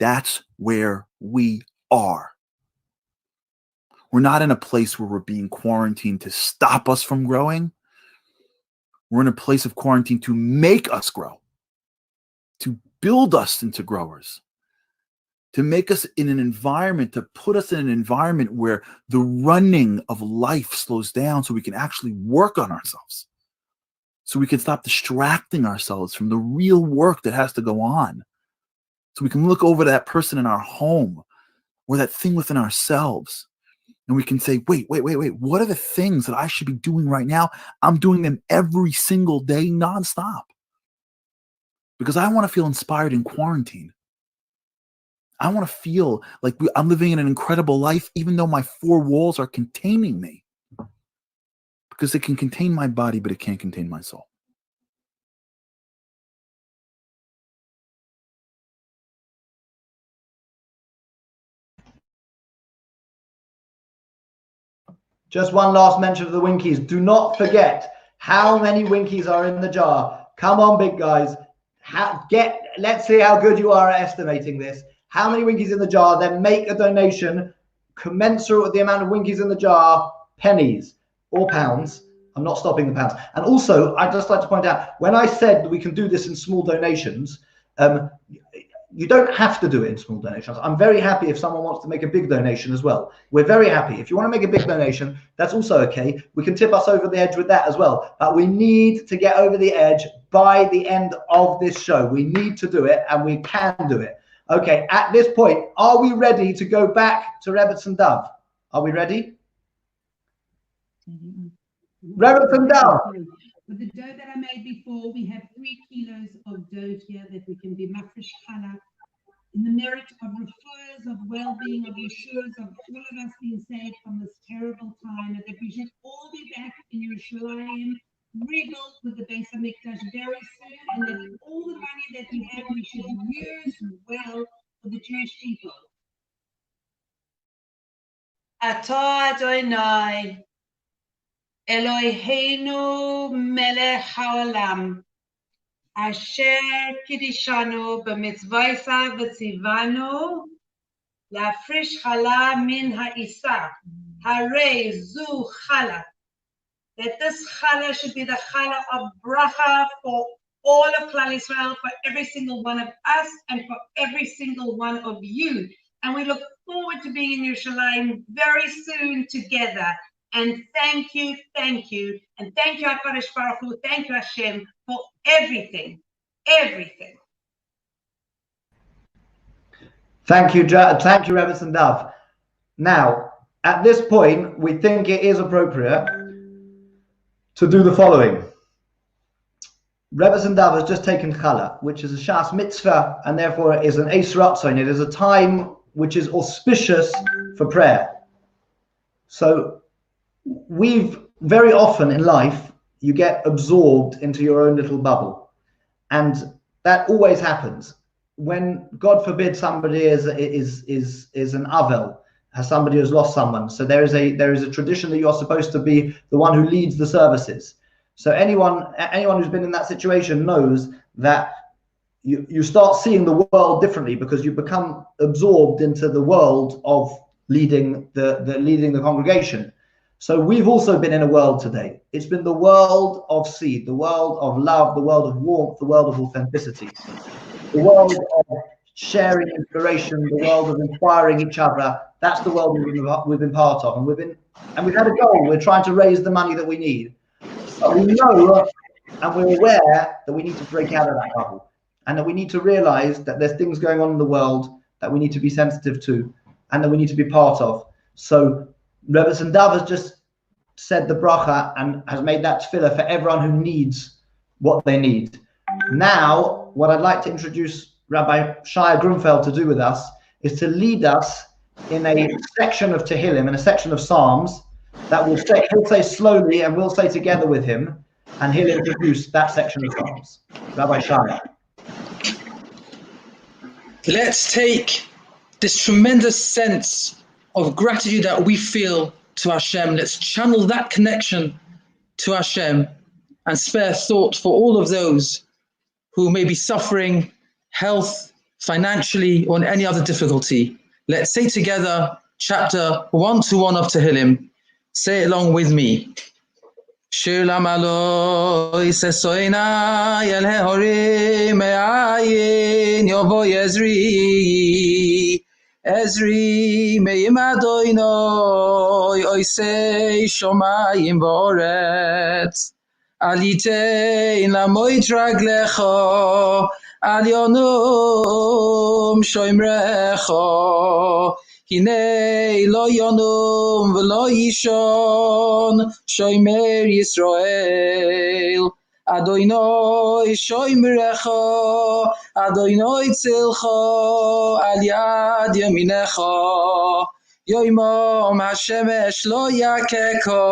That's where we are. We're not in a place where we're being quarantined to stop us from growing. We're in a place of quarantine to make us grow, to build us into growers, to make us in an environment, to put us in an environment where the running of life slows down so we can actually work on ourselves. So we can stop distracting ourselves from the real work that has to go on. So we can look over that person in our home or that thing within ourselves. And we can say, wait, what are the things that I should be doing right now? I'm doing them every single day, nonstop. Because I want to feel inspired in quarantine. I want to feel like I'm living in an incredible life, even though my four walls are containing me. Because it can contain my body, but it can't contain my soul. Just one last mention of the Winkies. Do not forget how many Winkies are in the jar. Come on, big guys. Let's see how good you are at estimating this. How many Winkies in the jar? Then make a donation commensurate with the amount of Winkies in the jar, pennies or pounds. I'm not stopping the pounds. And also, I'd just like to point out, when I said we can do this in small donations, you don't have to do it in small donations. I'm very happy if someone wants to make a big donation as well. We're very happy. If you want to make a big donation, that's also okay. We can tip us over the edge with that as well. But we need to get over the edge by the end of this show. We need to do it, and we can do it. Okay, at this point, are we ready to go back to Rebbetzin and Dove? Are we ready? Rebbetzin and Dove. With the dough that I made before, we have 3 kilos of dough here that we can be mafresh challah in the merit of refuahs, of well-being, of Yeshua's, of all of us being saved from this terrible time, and that we should all be back in Yerushalayim, rebuilt with the Beis HaMikdash very soon, and that all the money that we have, we should use well for the Jewish people. Atah Adonai, Eloheinu melech haolam, asher kidishanu b'mitzvaysa v'tzivanu, la'afrish challah min ha'isa, harei zu challah. That this challah should be the challah of bracha for all of Klal Yisrael, for every single one of us, and for every single one of you. And we look forward to being in Yerushalayim very soon together. And thank you, and thank you, HaKadosh Baruch Hu, thank you, Hashem, for everything, everything. Thank you, Rebbetzin and Dove. Now, at this point, we think it is appropriate to do the following. Rebbetzin and Dove has just taken Challah, which is a Shas Mitzvah, and therefore is an Eis Ratzon. It is a time which is auspicious for prayer. So, we've very often in life, you get absorbed into your own little bubble. And that always happens. When, God forbid, somebody is an Avel, somebody who's lost someone. So there is a tradition that you're supposed to be the one who leads the services. So anyone who's been in that situation knows that you start seeing the world differently because you become absorbed into the world of leading the congregation. So we've also been in a world today. It's been the world of seed, the world of love, the world of warmth, the world of authenticity, the world of sharing inspiration, the world of inspiring each other. That's the world we've been part of, and we've had a goal. We're trying to raise the money that we need. But we know and we're aware that we need to break out of that bubble, and that we need to realize that there's things going on in the world that we need to be sensitive to and that we need to be part of. So Rebbetzin and Dove has just said the bracha and has made that tefillah for everyone who needs what they need. Now, what I'd like to introduce Rabbi Shia Grunfeld to do with us is to lead us in a section of Tehillim, in a section of Psalms that he'll say slowly and we'll say together with him, and he'll introduce that section of Psalms. Rabbi Shia. Let's take this tremendous sense of gratitude that we feel to Hashem. Let's channel that connection to Hashem and spare thought for all of those who may be suffering health, financially, or in any other difficulty. Let's say together chapter 121 of Tehillim. Say it along with me. Shir Lamaloi Sesoina Yel Hehori Me'ayin Yovo Ezri Me'im Adoinoi Oisei Shomayim V'oretz Alitein Lamoit Raglecho Alionum Shoimrecho Hinei Lo Yonum V'lo Yishon Shoimer Yisrael Adoinoi Shoimrecho Adoinoi Tzilcho Al Yad Yaminecho Yoimom Hashemesh Lo Yakeko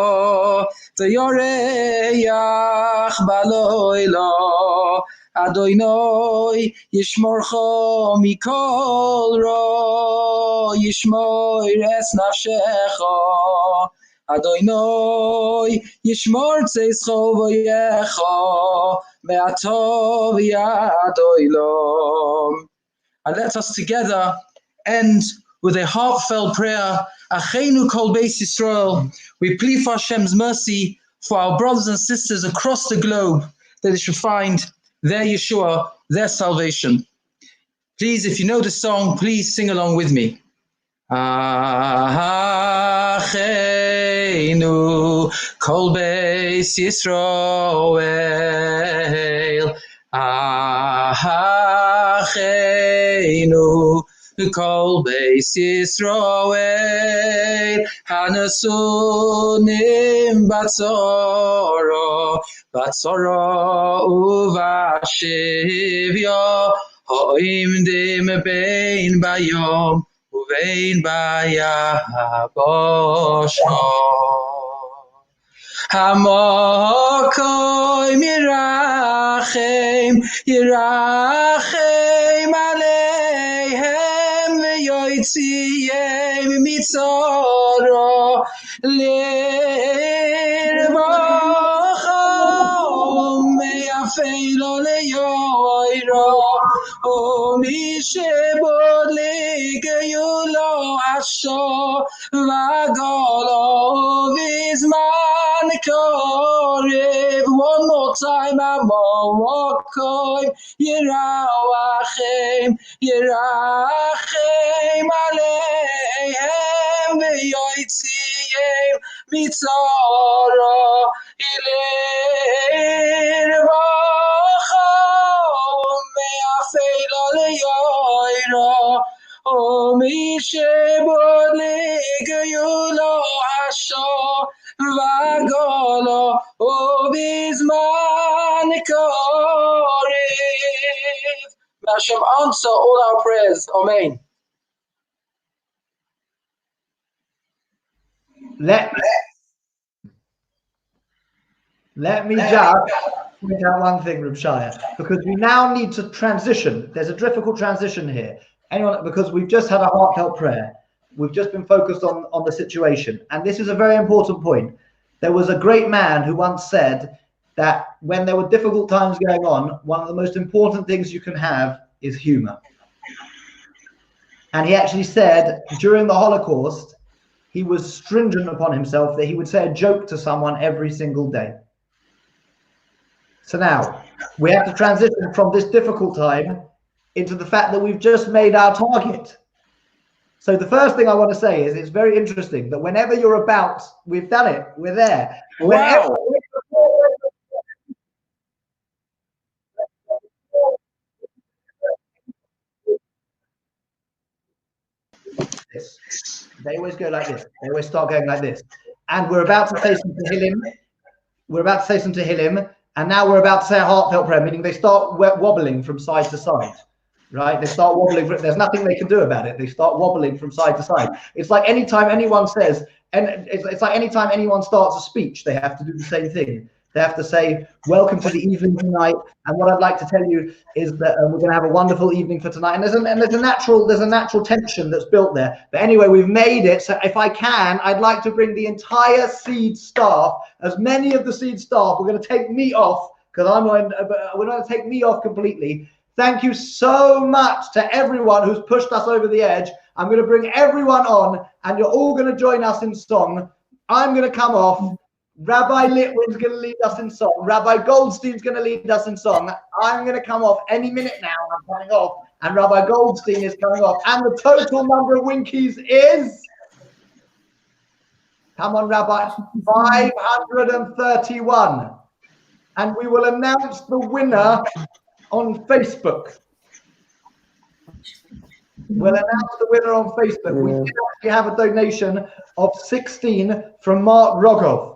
V'yoreach Baloilo Adoinoi Yishmorcho Mikol Ro Yishmoir Es Nafshecho Adonai yishmor tzeicho v'yecha me'atov yad olam. And let us together end with a heartfelt prayer. Achenu kol beis Yisrael. We plead for Hashem's mercy for our brothers and sisters across the globe, that they should find their Yeshua, their salvation. Please, if you know the song, please sing along with me. Achenu kol beis Yisrael. Achenu kol beis Yisrael. Hanasunim batzoro uvashivya. Ha'imdim bein bayom uvein bayabosha. Hamokoim yirachem aleihem v'yotziem mitzoro lirvachom me'afeilo leyoiro u'mishebod ligeyulo asho v'golo v'zman korev. One more time, Hamokoim yirachem aleihem v'yotziem mitzoro lirvachom me'afeilo leyoiro u'mishebod ligeyulo asho v'golo u'bizman korev. May Hashem answer all our prayers. Amen. Let me just point out one thing, Reb Shaya, because we now need to transition. There's a difficult transition here. Because we've just had a heartfelt prayer. We've just been focused on the situation. And this is a very important point. There was a great man who once said that when there were difficult times going on, one of the most important things you can have is humor. And he actually said during the Holocaust, he was stringent upon himself that he would say a joke to someone every single day. So now we have to transition from this difficult time into the fact that we've just made our target. So the first thing I want to say is it's very interesting that whenever you're about, we've done it, we're there. Wow. They always go like this. They always start going like this. And we're about to say some Tehillim. We're about to say some Tehillim. And now we're about to say a heartfelt prayer, meaning they start wobbling from side to side. Right? They start wobbling. There's nothing they can do about it. They start wobbling from side to side. It's like anytime anyone says, and it's like anytime anyone starts a speech, they have to do the same thing. They have to say, welcome to the evening tonight. And what I'd like to tell you is that we're going to have a wonderful evening for tonight. And there's a natural tension that's built there. But anyway, we've made it. So if I can, I'd like to bring the entire Seed staff, as many of the Seed staff, we're going to take me off because we're going to take me off completely. Thank you so much to everyone who's pushed us over the edge. I'm going to bring everyone on and you're all going to join us in song. I'm going to come off. Rabbi Litwin's going to lead us in song. Rabbi Goldstein's going to lead us in song. I'm going to come off any minute now. I'm coming off. And Rabbi Goldstein is coming off. And the total number of Winkies is... Come on, Rabbi. 531. And we will announce the winner on Facebook. We'll announce the winner on Facebook. We did actually have a donation of 16 from Mark Rogov.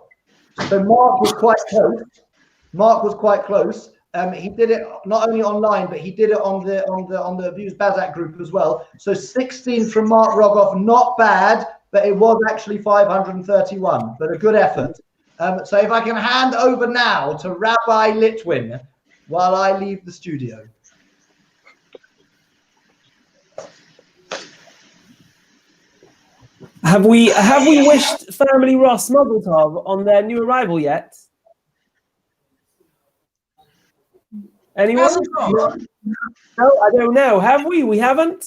So Mark was quite close. Mark was quite close. He did it not only online, but he did it on the Views Bazak group as well. So 16 from Mark Rogov, not bad, but it was actually 531. But a good effort. So if I can hand over now to Rabbi Litwin while I leave the studio. Have we wished family Ross Mazel Tov on their new arrival yet? Anyone? No, I don't know. Have we? We haven't?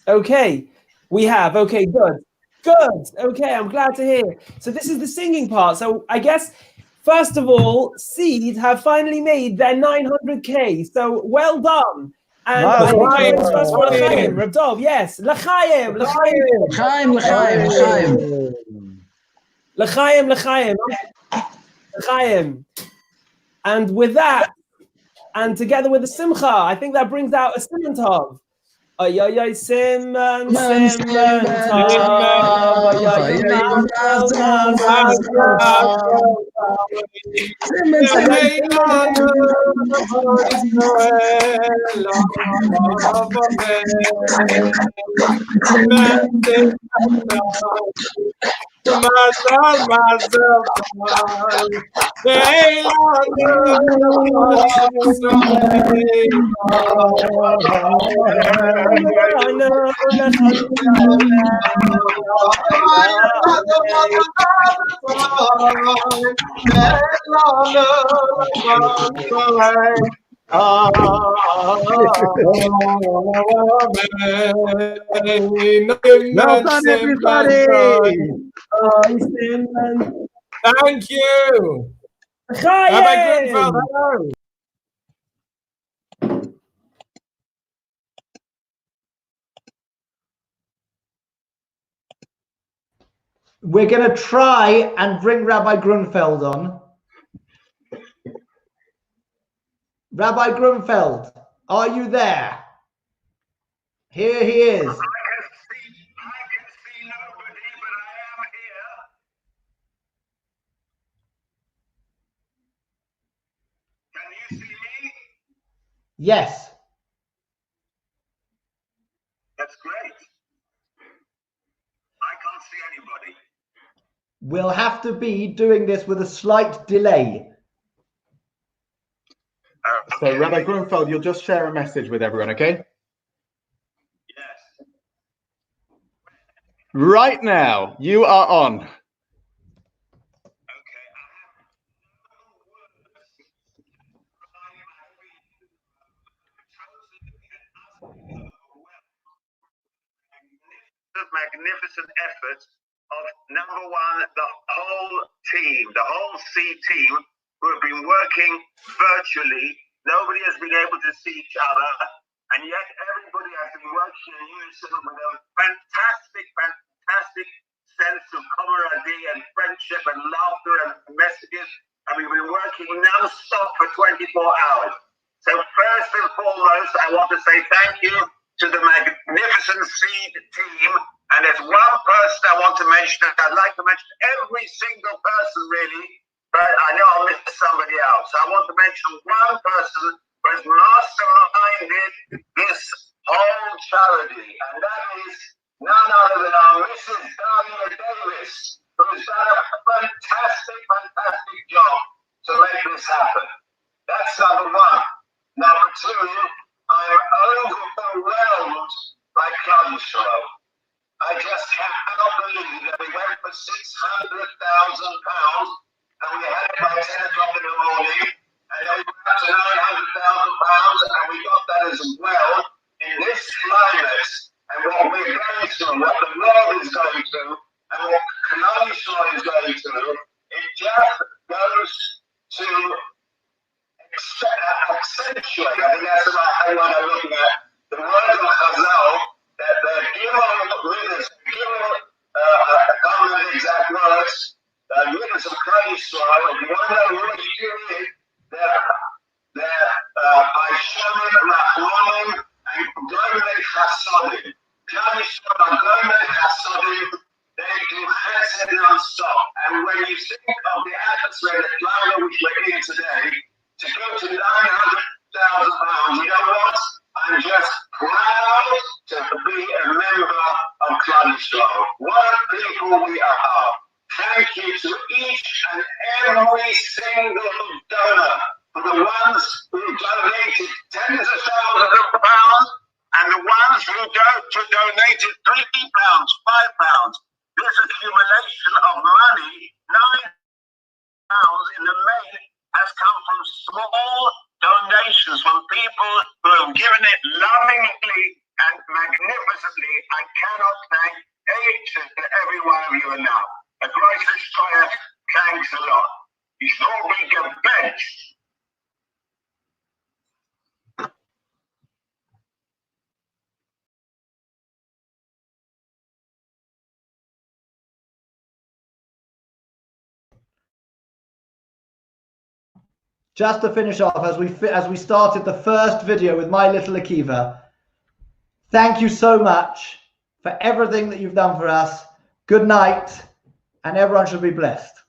Okay. We have. Okay, good. Good. Okay, I'm glad to hear. So this is the singing part. So I guess, first of all, Seed have finally made their 900K. So well done. And I think it's first for L'chaim. Reb Dov, yes. L'chaim. L'chaim. L'chaim. L'chaim. L'chaim. And with that, and together with the Simcha, I think that brings out a Simon Tov. Ay, ay, ay, Simon Well done, everybody. Thank you. Rabbi Grunfeld, hello. We're going to try and bring Rabbi Grunfeld on. Rabbi Grunfeld, are you there? Here he is. Yes. That's great. I can't see anybody. We'll have to be doing this with a slight delay. So, Rabbi Grunfeld, you'll just share a message with everyone, okay? Yes. Right now, you are on. Magnificent effort of number one, the whole team, the whole C team, who have been working virtually. Nobody has been able to see each other, and yet everybody has been working in unison with a fantastic sense of camaraderie and friendship and laughter and messages, and we've been working non-stop for 24 hours. So first and foremost, I want to say thank you to the magnificent Seed team. And there's one person I want to mention. I'd like to mention every single person, really, but I know I'll miss somebody else. I want to mention one person who has masterminded this whole charity, and that is none other than our Mrs. Dahlia Davis, who has done a fantastic job to make this happen. That's number one. Number two, I'm overwhelmed by Clydesdale. I just cannot believe that we went for £600,000 and we had it by 10 o'clock in the morning, and then we got to £900,000 and we got that as well in this climate, and what we're going through, what the world is going through, and what Clydesdale is going through. It just goes to accentuate, I think that's the right one I'm looking at, the words of Chazal, that the Gimel readers, I can't remember the exact words, readers of Clydesdale, if you want to know who you read, they're Aishamim, Rachmanim, and Goyimei Chasodim. Clydesdale and Goyimei Chasodim, they do chesed non-stop. And when you think of the atmosphere, the climate which we're in today, to go to £900,000, you know what? I'm just proud to be a member of Clydesdale. What people we are. Thank you to each and every single donor, for the ones who donated tens of thousands of pounds and the ones who donated £3, £5. this accumulation of money, £9 in the main, has come from small donations from people who have given it lovingly and magnificently. I cannot thank each and every one of you enough. A gracious triumph, thanks a lot. You should all be gebenched. Just to finish off, as we started the first video with my little Akiva, thank you so much for everything that you've done for us. Good night, and everyone should be blessed.